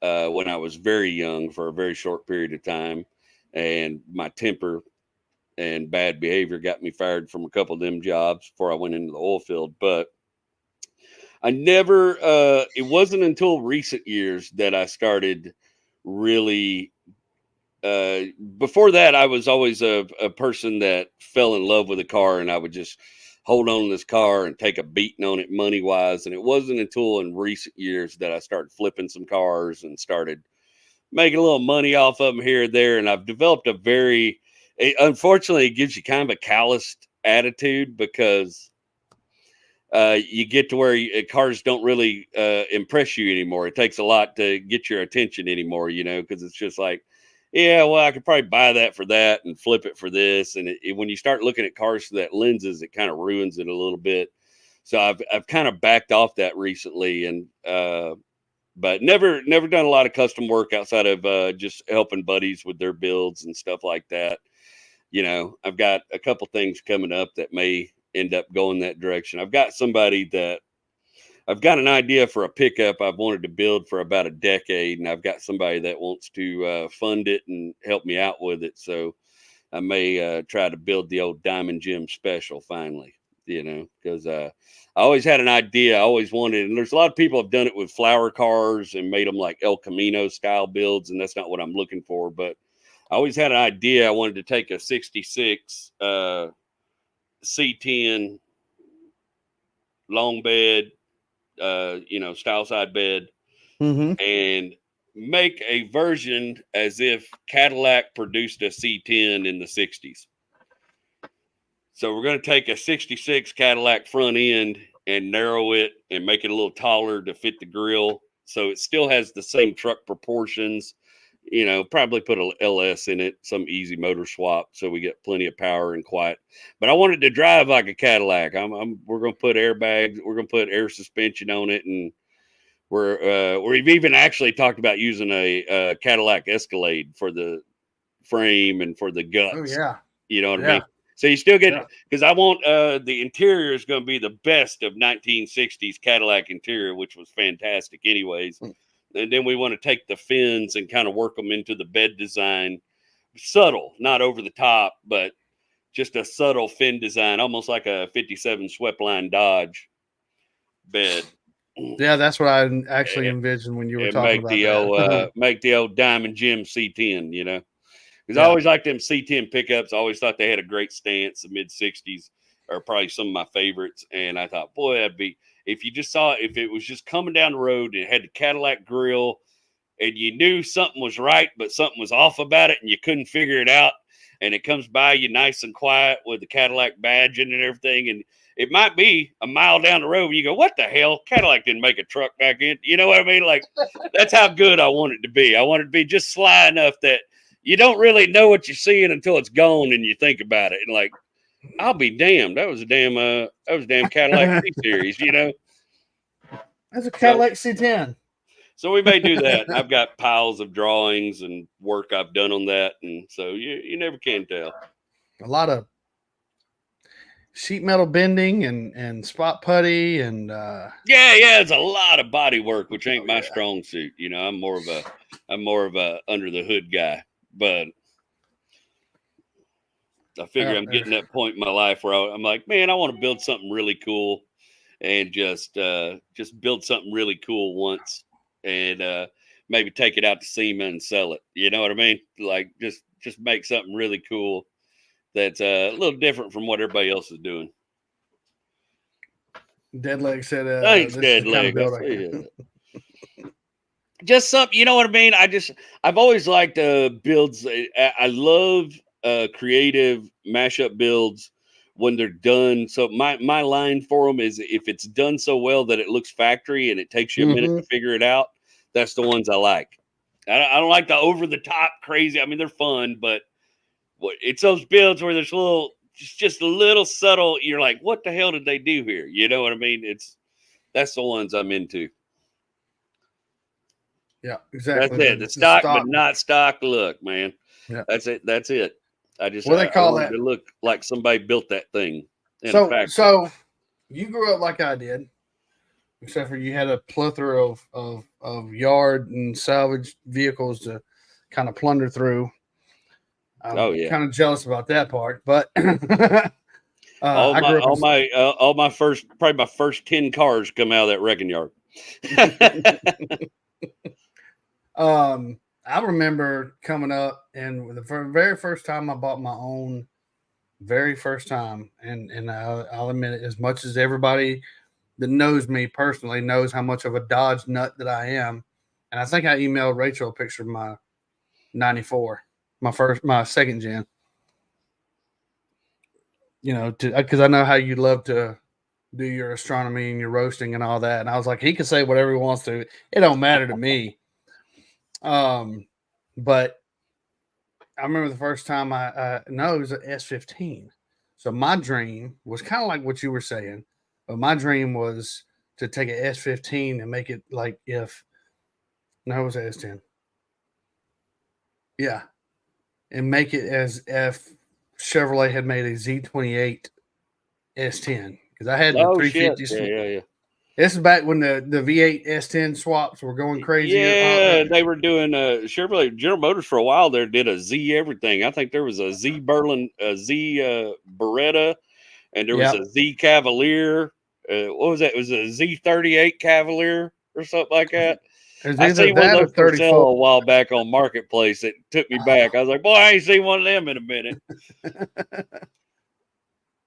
when I was very young for a very short period of time, and my temper and bad behavior got me fired from a couple of them jobs before I went into the oil field. But I never, it wasn't until recent years that I started really, before that, I was always a person that fell in love with a car, and I would just hold on to this car and take a beating on it money wise. And it wasn't until in recent years that I started flipping some cars and started making a little money off of them here and there. And I've developed unfortunately, it gives you kind of a calloused attitude because you get to where cars don't really impress you anymore. It takes a lot to get your attention anymore, because it's just like, yeah, well, I could probably buy that for that and flip it for this. And when you start looking at cars through that lenses, it kind of ruins it a little bit. So I've kind of backed off that recently, and but never done a lot of custom work outside of just helping buddies with their builds and stuff like that. I've got a couple things coming up that may end up going that direction. I've got an idea for a pickup I've wanted to build for about a decade, and I've got somebody that wants to fund it and help me out with it. So I may try to build the old Diamond Gem Special finally, because I always had an idea. I always wanted, and there's a lot of people have done it with flower cars and made them like El Camino style builds, and that's not what I'm looking for. But I always had an idea. I wanted to take a 66 C10 long bed, style side bed, and make a version as if Cadillac produced a C10 in the 60s. So we're going to take a 66 Cadillac front end and narrow it and make it a little taller to fit the grill. So it still has the same truck proportions, probably put a LS in it, some easy motor swap. So we get plenty of power and quiet, but I wanted to drive like a Cadillac. We're going to put airbags. We're going to put air suspension on it. And we've even actually talked about using a Cadillac Escalade for the frame and for the guts. Oh yeah. You know what I mean? So you still get, because I want the interior is going to be the best of 1960s Cadillac interior, which was fantastic anyways. And then we want to take the fins and kind of work them into the bed design. Subtle, not over the top, but just a subtle fin design, almost like a 57 Sweepline Dodge bed. Yeah, that's what I actually envisioned when you were talking about that. Make the old Diamond Jim C10, because I always liked them C10 pickups. I always thought they had a great stance. The mid 60s are probably some of my favorites. And I thought, boy, that'd be, if you just saw it, if it was just coming down the road and it had the Cadillac grill and you knew something was right, but something was off about it and you couldn't figure it out. And it comes by you nice and quiet with the Cadillac badge and everything. And it might be a mile down the road and you go, what the hell? Cadillac didn't make a truck back in. You know what I mean? Like, that's how good I want it to be. I want it to be just sly enough that you don't really know what you're seeing until it's gone and you think about it. And like, I'll be damned. That was a damn Cadillac C-Series, That's a Cadillac C10. So we may do that. I've got piles of drawings and work I've done on that. And so you never can tell. A lot of sheet metal bending and spot putty and it's a lot of body work, which ain't my strong suit. I'm more of a under the hood guy. But I figure I'm getting that point in my life where I'm like, man, I want to build something really cool and just build something really cool once and maybe take it out to SEMA and sell it. You know what I mean? Like just make something really cool that's a little different from what everybody else is doing. Deadleg said, thanks, Deadleg. Just something, you know what I mean? I've always liked builds. I love creative mashup builds when they're done. So my line for them is if it's done so well that it looks factory and it takes you a minute to figure it out, that's the ones I like. I don't like the over the top crazy. I mean, they're fun, but it's those builds where there's just a little subtle. You're like, what the hell did they do here? You know what I mean? That's the ones I'm into. Yeah, exactly. That's it. The stock, but not stock look, man. Yeah. That's it. That's it. I call that to look like somebody built that thing. So you grew up like I did, except for you had a plethora of yard and salvage vehicles to kind of plunder through. I'm kind of jealous about that part, but all my first 10 cars come out of that wrecking yard. I remember coming up and the very first time I bought my own, very first time, and I'll admit it, as much as everybody that knows me personally knows how much of a Dodge nut that I am, and I think I emailed Rachel a picture of my 94, my second gen. Because I know how you love to do your astronomy and your roasting and all that, and I was like, he can say whatever he wants to. It don't matter to me. But I remember the first time it was an S15. So my dream was kind of like what you were saying, but my dream was to take an S15 and make it like it was an S10. Yeah. And make it as if Chevrolet had made a Z28 S10. Because I had the 350. Yeah. This is back when the V8 S10 swaps were going crazy. Yeah, they were doing Chevrolet General Motors for a while there did a Z everything. I think there was a Z Berlin, a Z Beretta, and there was a Z Cavalier. What was that? It was a Z38 Cavalier or something like that. It's I either seen one that or of those for 34. sale a while back on Marketplace. It took me back. I was like, boy, I ain't seen one of them in a minute.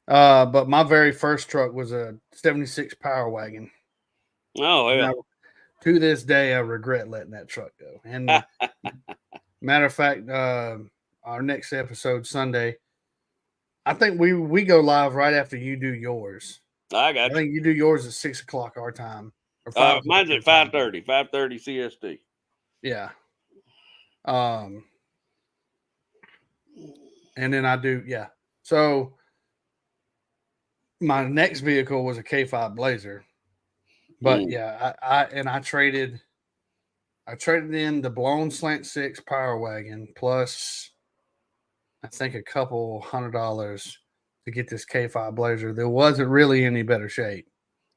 But my very first truck was a 76 Power Wagon. Oh, yeah. To this day, I regret letting that truck go. And matter of fact, our next episode Sunday, I think we go live right after you do yours. I got I think you do yours at 6 o'clock our time. Or 5 mine's at 5:30 CST. Yeah. And then I do, yeah. So my next vehicle was a K5 Blazer. But yeah, I traded in the blown slant 6 Power Wagon plus I think a couple $100 to get this K5 Blazer. There wasn't really any better shape.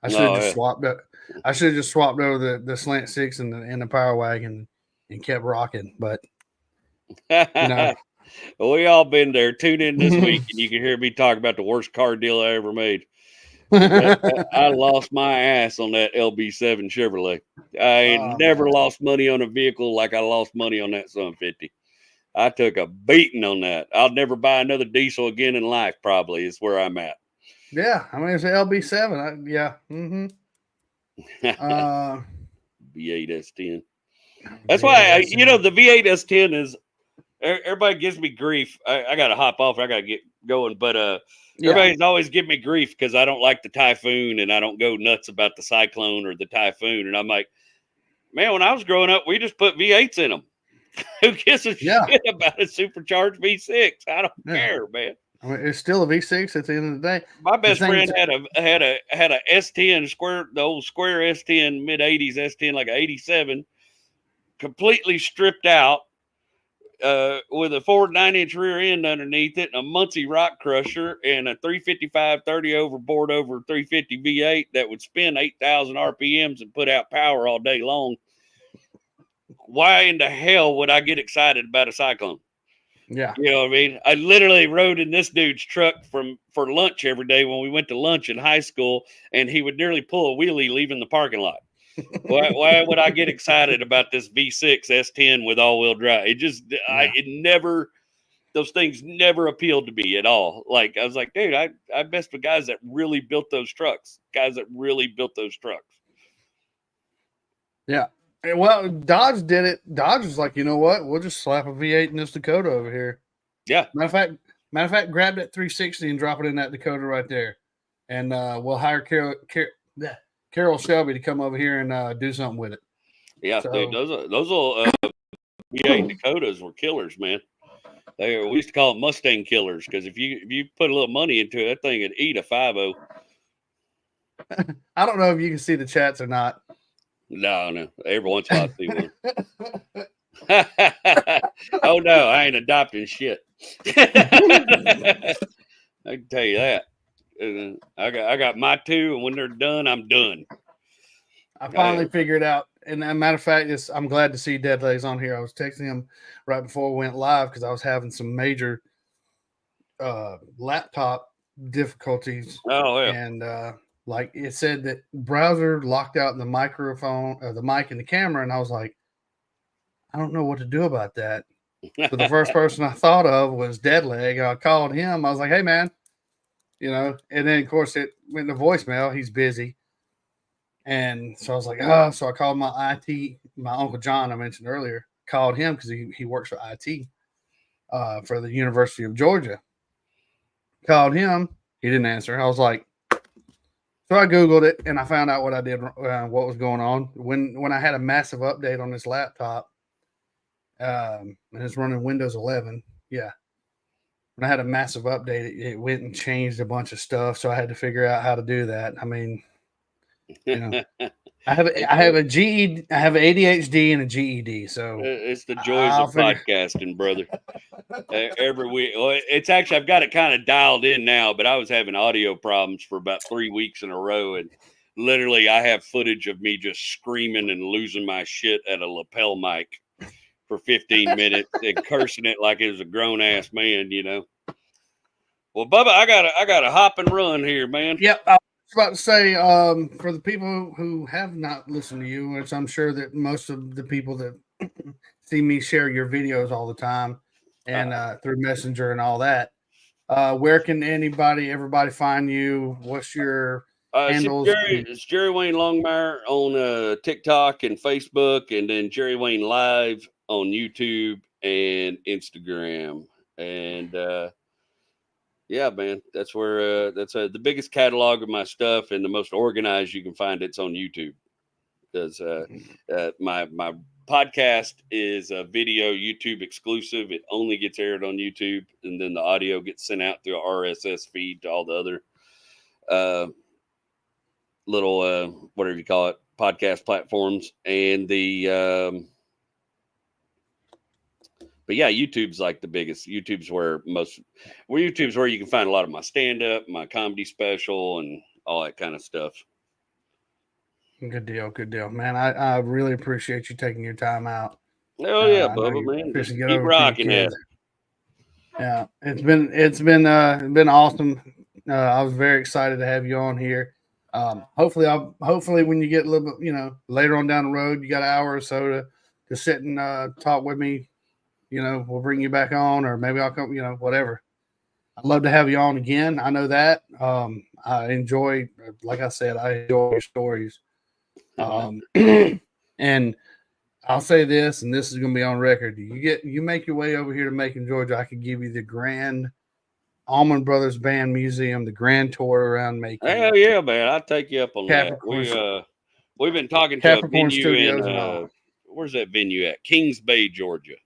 I should have just swapped it. I should have just swapped over the slant 6 and the Power Wagon and kept rocking. But we all been there. Tune in this week and you can hear me talk about the worst car deal I ever made. I lost my ass on that LB7 Chevrolet. I ain't never lost money on a vehicle like I lost money on that Sun 50. I took a beating on that. I'll never buy another diesel again in life, probably, is where I'm at. Yeah, I mean, it's an LB7. Yeah. Mm-hmm. V8 S10. That's why, the V8 S10 is, everybody gives me grief. I got to hop off. I got to get going. But everybody's always giving me grief because I don't like the Typhoon and I don't go nuts about the Cyclone or the Typhoon. And I'm like, man, when I was growing up, we just put V8s in them. Who gives a shit about a supercharged V6? I don't care, man. I mean, it's still a V6 at the end of the day. My best friend had a S10 the old square S10, mid 80s S10, like a 87, completely stripped out, with a Ford 9-inch rear end underneath it, and a Muncie rock crusher, and a 355 30 overboard over 350 V8 that would spin 8,000 RPMs and put out power all day long. Why in the hell would I get excited about a Cyclone? Yeah. You know what I mean? I literally rode in this dude's truck for lunch every day when we went to lunch in high school, and he would nearly pull a wheelie leaving the parking lot. Why would I get excited about this V6 S10 with all-wheel drive? Those things never appealed to me at all. Like, I was like, dude, I messed with guys that really built those trucks. Yeah. Well, Dodge did it. Dodge was like, you know what? We'll just slap a V8 in this Dakota over here. Yeah. Matter of fact, grab that 360 and drop it in that Dakota right there. And we'll hire Carol Shelby to come over here and do something with it. Yeah, so, dude, those little V8 Dakotas were killers, man. We used to call them Mustang killers because if you put a little money into it, that thing would eat a 5.0. I don't know if you can see the chats or not. No. Every once in a while I see one. Oh no, I ain't adopting shit. I can tell you that. I got my two, and when they're done, I'm done. I finally figured out. And as a matter of fact, I'm glad to see Deadlegs on here. I was texting him right before we went live because I was having some major laptop difficulties. Oh yeah. And like it said that browser locked out the microphone, the mic and the camera, and I was like, I don't know what to do about that. So the first person I thought of was Deadleg. I called him. I was like, hey man, and then of course it went to voicemail. He's busy. And so I was like, so I called my Uncle John I mentioned earlier, called him because he works for IT for the University of Georgia. Called him. He didn't answer. I was like, so I Googled it and I found out what I did, what was going on. When I had a massive update on this laptop, and it's running Windows 11. Yeah. When I had a massive update, it went and changed a bunch of stuff. So I had to figure out how to do that. I mean, I have a GED, I have ADHD and a GED. So it's the joys of podcasting, brother. Every week, it's actually I've got it kind of dialed in now, but I was having audio problems for about 3 weeks in a row, and literally I have footage of me just screaming and losing my shit at a lapel mic for 15 minutes and cursing it like it was a grown ass man, Well, Bubba, I gotta hop and run here, man. Yep. about to say, for the people who have not listened to you, which I'm sure that most of the people that see me share your videos all the time and through Messenger and all that, where can everybody find you? What's your handles? It's Jerry Wayne Longmire on TikTok and Facebook, and then Jerry Wayne Live on YouTube and Instagram. And yeah, man, that's where that's the biggest catalog of my stuff and the most organized you can find. It's on YouTube because my podcast is a video YouTube exclusive. It only gets aired on YouTube, and then the audio gets sent out through a RSS feed to all the other little whatever you call it, podcast platforms. And the but yeah, YouTube's like the biggest. YouTube's where you can find a lot of my stand-up, my comedy special, and all that kind of stuff. Good deal, man. I really appreciate you taking your time out. Oh yeah, Bubba, man, just keep rocking it. Yeah, it's been awesome. I was very excited to have you on here. Hopefully when you get a little bit, later on down the road, you got an hour or so to sit and talk with me. We'll bring you back on, or maybe I'll come. Whatever. I'd love to have you on again. I know that. I enjoy, like I said, I enjoy your stories. And I'll say this, and this is going to be on record. You make your way over here to Macon, Georgia. I could give you the Grand Allman Brothers Band Museum, the grand tour around Macon. Hell yeah, man! I'll take you up on that. We've been talking to a venue in where's that venue at? Kings Bay, Georgia.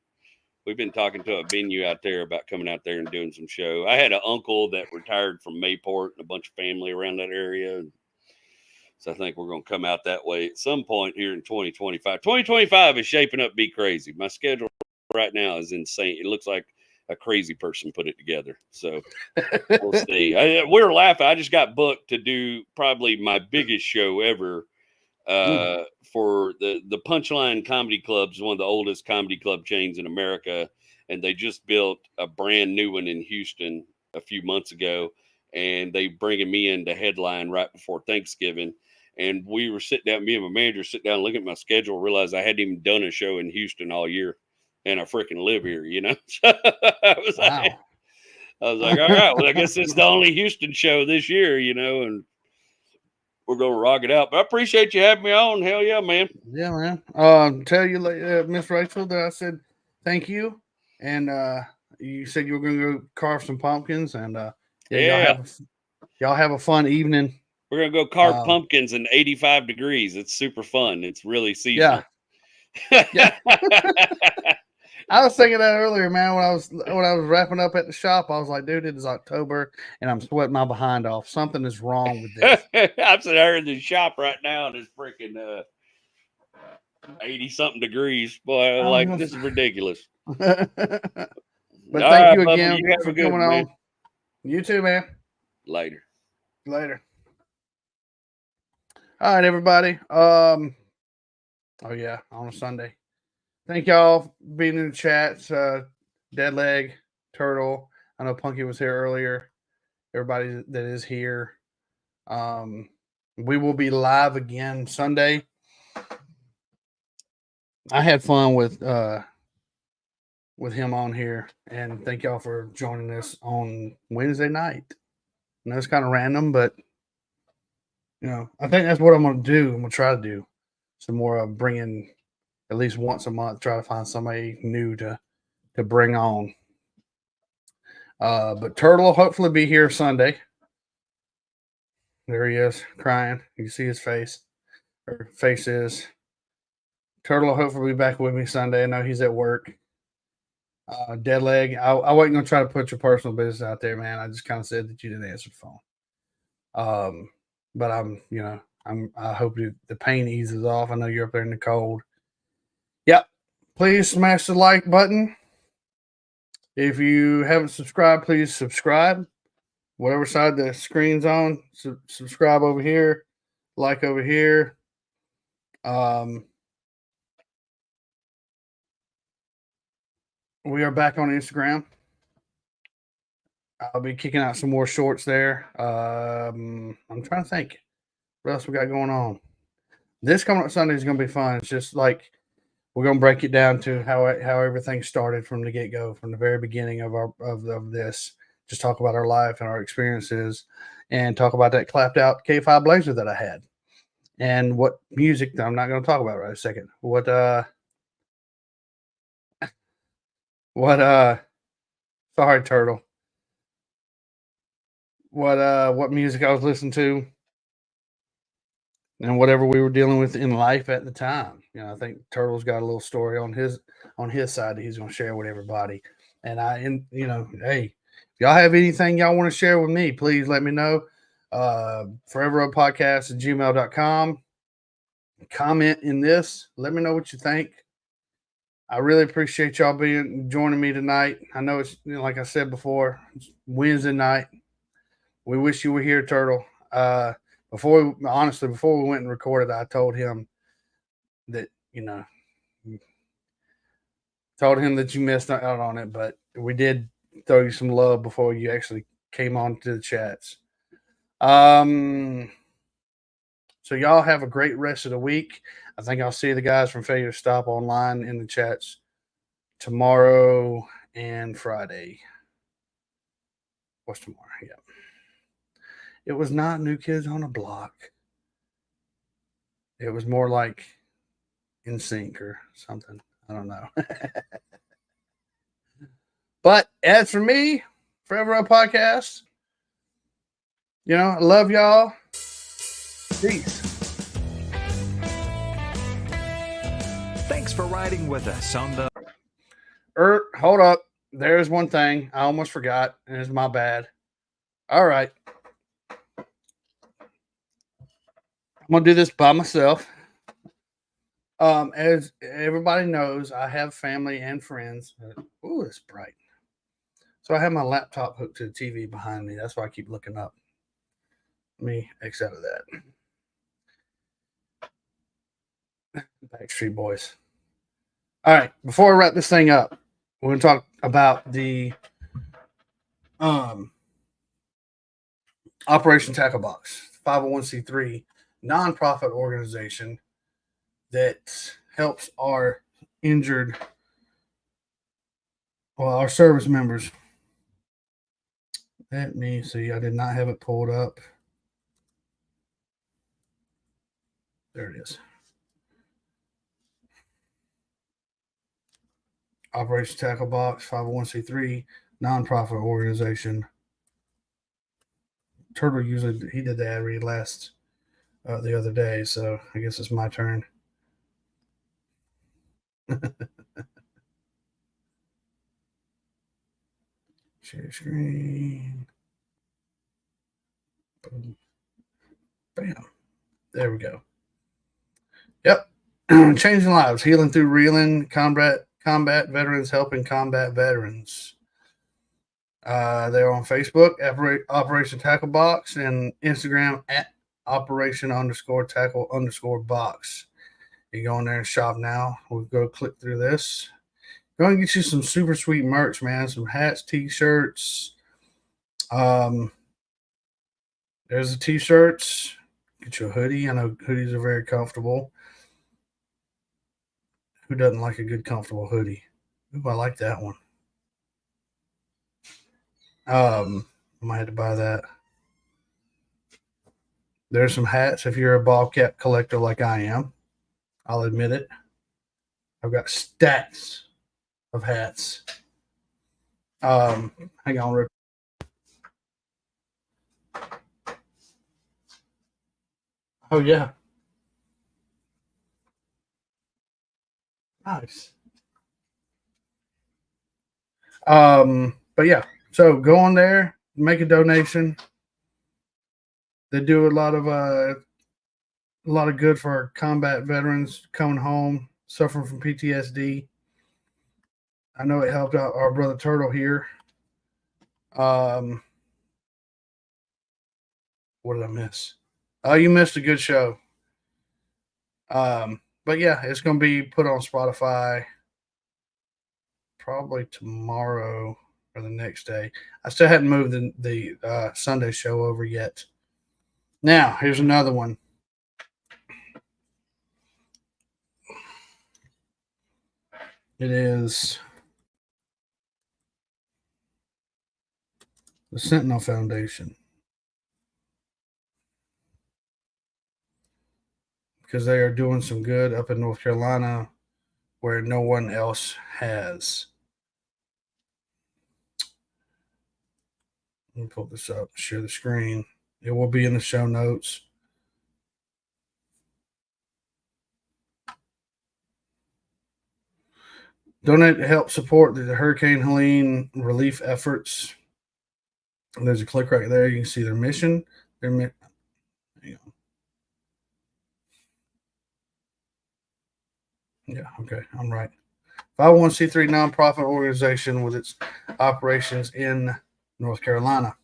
We've been talking to a venue out there about coming out there and doing some show. I had an uncle that retired from Mayport and a bunch of family around that area. So I think we're going to come out that way at some point here in 2025. 2025 is shaping up to be crazy. My schedule right now is insane. It looks like a crazy person put it together. So we'll see. We were laughing. I just got booked to do probably my biggest show ever for the Punchline Comedy Club. Is one of the oldest comedy club chains in America. And they just built a brand new one in Houston a few months ago. And they bringing me in to headline right before Thanksgiving. And we were sitting down, me and my manager sit down, look at my schedule, realize I hadn't even done a show in Houston all year. And I freaking live here, So I was like, all right, well, I guess it's the only Houston show this year, and we're going to rock it out. But I appreciate you having me on. Hell yeah, man. Yeah, man. Tell you, Miss Rachel, that I said thank you. And you said you were going to go carve some pumpkins. And y'all have a fun evening. We're going to go carve pumpkins in 85 degrees. It's super fun. It's really seasonal. Yeah. I was thinking that earlier, man. When I was wrapping up at the shop, I was like, dude, it is October and I'm sweating my behind off. Something is wrong with this. I'm sitting there in the shop right now and it's freaking 80-something degrees. Boy, this is ridiculous. But thank you again for coming on. You too, man. Later. All right, everybody. Oh yeah, on a Sunday. Thank y'all for being in the chats. Deadleg, Turtle. I know Punky was here earlier. Everybody that is here. We will be live again Sunday. I had fun with him on here, and thank y'all for joining us on Wednesday night. I know it's kind of random, but I think that's what I'm going to do. I'm going to try to do some more of bringing at least once a month, try to find somebody new to bring on. But Turtle will hopefully be here Sunday. There he is, crying. You can see his face. Or face is. Turtle will hopefully be back with me Sunday. I know he's at work. Deadleg, I wasn't going to try to put your personal business out there, man. I just kind of said that you didn't answer the phone. But I hope the pain eases off. I know you're up there in the cold. Yep. Please smash the like button. If you haven't subscribed, please subscribe. Whatever side the screen's on, subscribe over here, like over here. We are back on Instagram. I'll be kicking out some more shorts there. I'm trying to think what else we got going on. This coming up Sunday is going to be fun. It's just like we're going to break it down to how everything started from the get go, from the very beginning of this. Just talk about our life and our experiences, and talk about that clapped out K5 Blazer that I had, and what music that I'm not going to talk about right a second. Sorry, Turtle. What music I was listening to, and whatever we were dealing with in life at the time. I think Turtle's got a little story on his side that he's going to share with everybody. And hey, if y'all have anything y'all want to share with me, please let me know. foreverroadpodcast@gmail.com. Comment in this. Let me know what you think. I really appreciate y'all joining me tonight. I know it's, like I said before, it's Wednesday night. We wish you were here, Turtle. Before we went and recorded, I told him that, told him that you missed out on it, but we did throw you some love before you actually came on to the chats. So y'all have a great rest of the week. I think I'll see the guys from Failure to Stop online in the chats tomorrow and Friday. What's tomorrow? Yeah. It was not New Kids on the Block. It was more like In Sync or something. I don't know. But as for me, Forever Road Podcast, I love y'all. Peace. Thanks for riding with us on the... Hold up. There's one thing I almost forgot, and it's my bad. All right. I'm going to do this by myself. As everybody knows, I have family and friends. Ooh, it's bright. So I have my laptop hooked to the TV behind me. That's why I keep looking up. Let me X out of that. Backstreet Boys. All right. Before I wrap this thing up, we're going to talk about the Operation Tackle Box, 501c3 nonprofit organization that helps our our service members. Let me see. I did not have it pulled up. There it is. Operation Tackle Box, 501c3 nonprofit organization. Turtle he did the ad read the other day, so I guess it's my turn. Share screen. Boom. Bam. There we go. Yep. Changing lives, healing through reeling, combat veterans, helping combat veterans. They're on Facebook, Operation Tackle Box, and Instagram at Operation_Tackle_Box. You go in there and shop now. We'll go click through this. Go and get you some super sweet merch, man. Some hats, t-shirts. There's the t-shirts. Get you a hoodie. I know hoodies are very comfortable. Who doesn't like a good, comfortable hoodie? Ooh, I like that one. I might have to buy that. There's some hats if you're a ball cap collector like I am. I'll admit it. I've got stacks of hats. Hang on, Rick. Oh, yeah. Nice. But yeah, so go on there, make a donation. They do a lot of good for our combat veterans coming home, suffering from PTSD. I know it helped out our brother Turtle here. What did I miss? Oh, you missed a good show. But yeah, it's going to be put on Spotify probably tomorrow. or the next day. I still hadn't moved the Sunday show over yet. Now, here's another one. It is the Sentinel Foundation, because they are doing some good up in North Carolina where no one else has. Let me pull this up, share the screen. It will be in the show notes. Donate to help support the Hurricane Helene relief efforts. There's a click right there. You can see their mission. Hang on. Yeah, okay, I'm right. 501c3 nonprofit organization with its operations in North Carolina.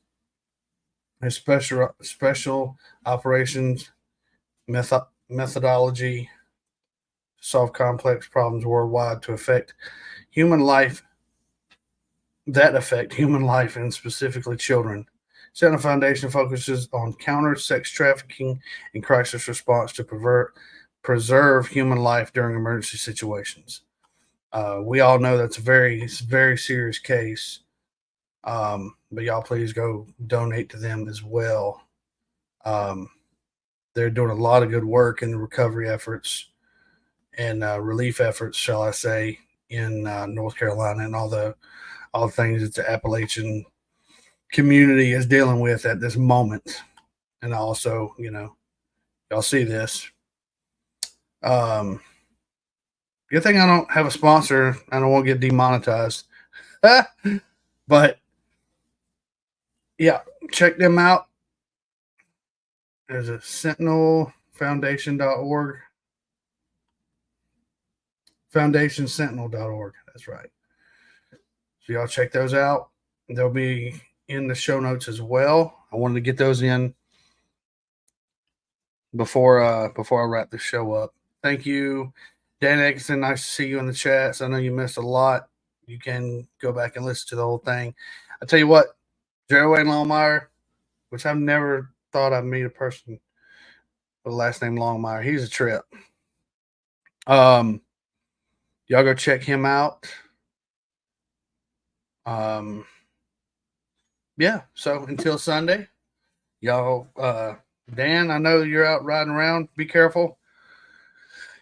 A special operations methodology to solve complex problems worldwide that affect human life and specifically children. Sentinel Foundation focuses on counter sex trafficking and crisis response to preserve human life during emergency situations. We all know that's a very, very serious case. But y'all please go donate to them as well. They're doing a lot of good work in the recovery efforts and relief efforts, shall I say, in North Carolina and all the things that the Appalachian community is dealing with at this moment. And also, y'all see this. Good thing I don't have a sponsor. I don't want to get demonetized. But yeah, check them out. There's a sentinelfoundation.org. Foundationsentinel.org. That's right. So y'all check those out. They'll be in the show notes as well. I wanted to get those in before I wrap the show up. Thank you, Dan Eggleston. Nice to see you in the chats. I know you missed a lot. You can go back and listen to the whole thing. I tell you what, Jerry Wayne Longmire, which I've never thought I'd meet a person with the last name Longmire. He's a trip. Y'all go check him out. Yeah, so until Sunday, y'all, Dan, I know you're out riding around. Be careful.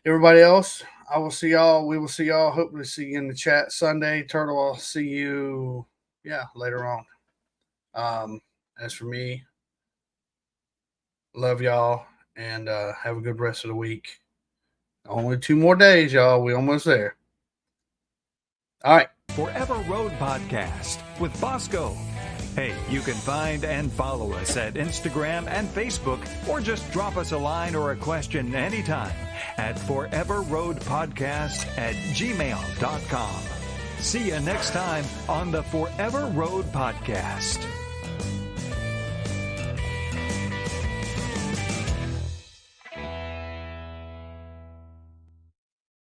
Everybody else, I will see y'all. We will see y'all. Hopefully see you in the chat Sunday. Turtle, I'll see you, later on. As for me, love y'all and have a good rest of the week. Only 2 more days, y'all. We almost there. All right. Forever Road Podcast with Bosco. Hey, you can find and follow us at Instagram and Facebook, or just drop us a line or a question anytime at foreverroadpodcast@gmail.com. See you next time on the Forever Road Podcast.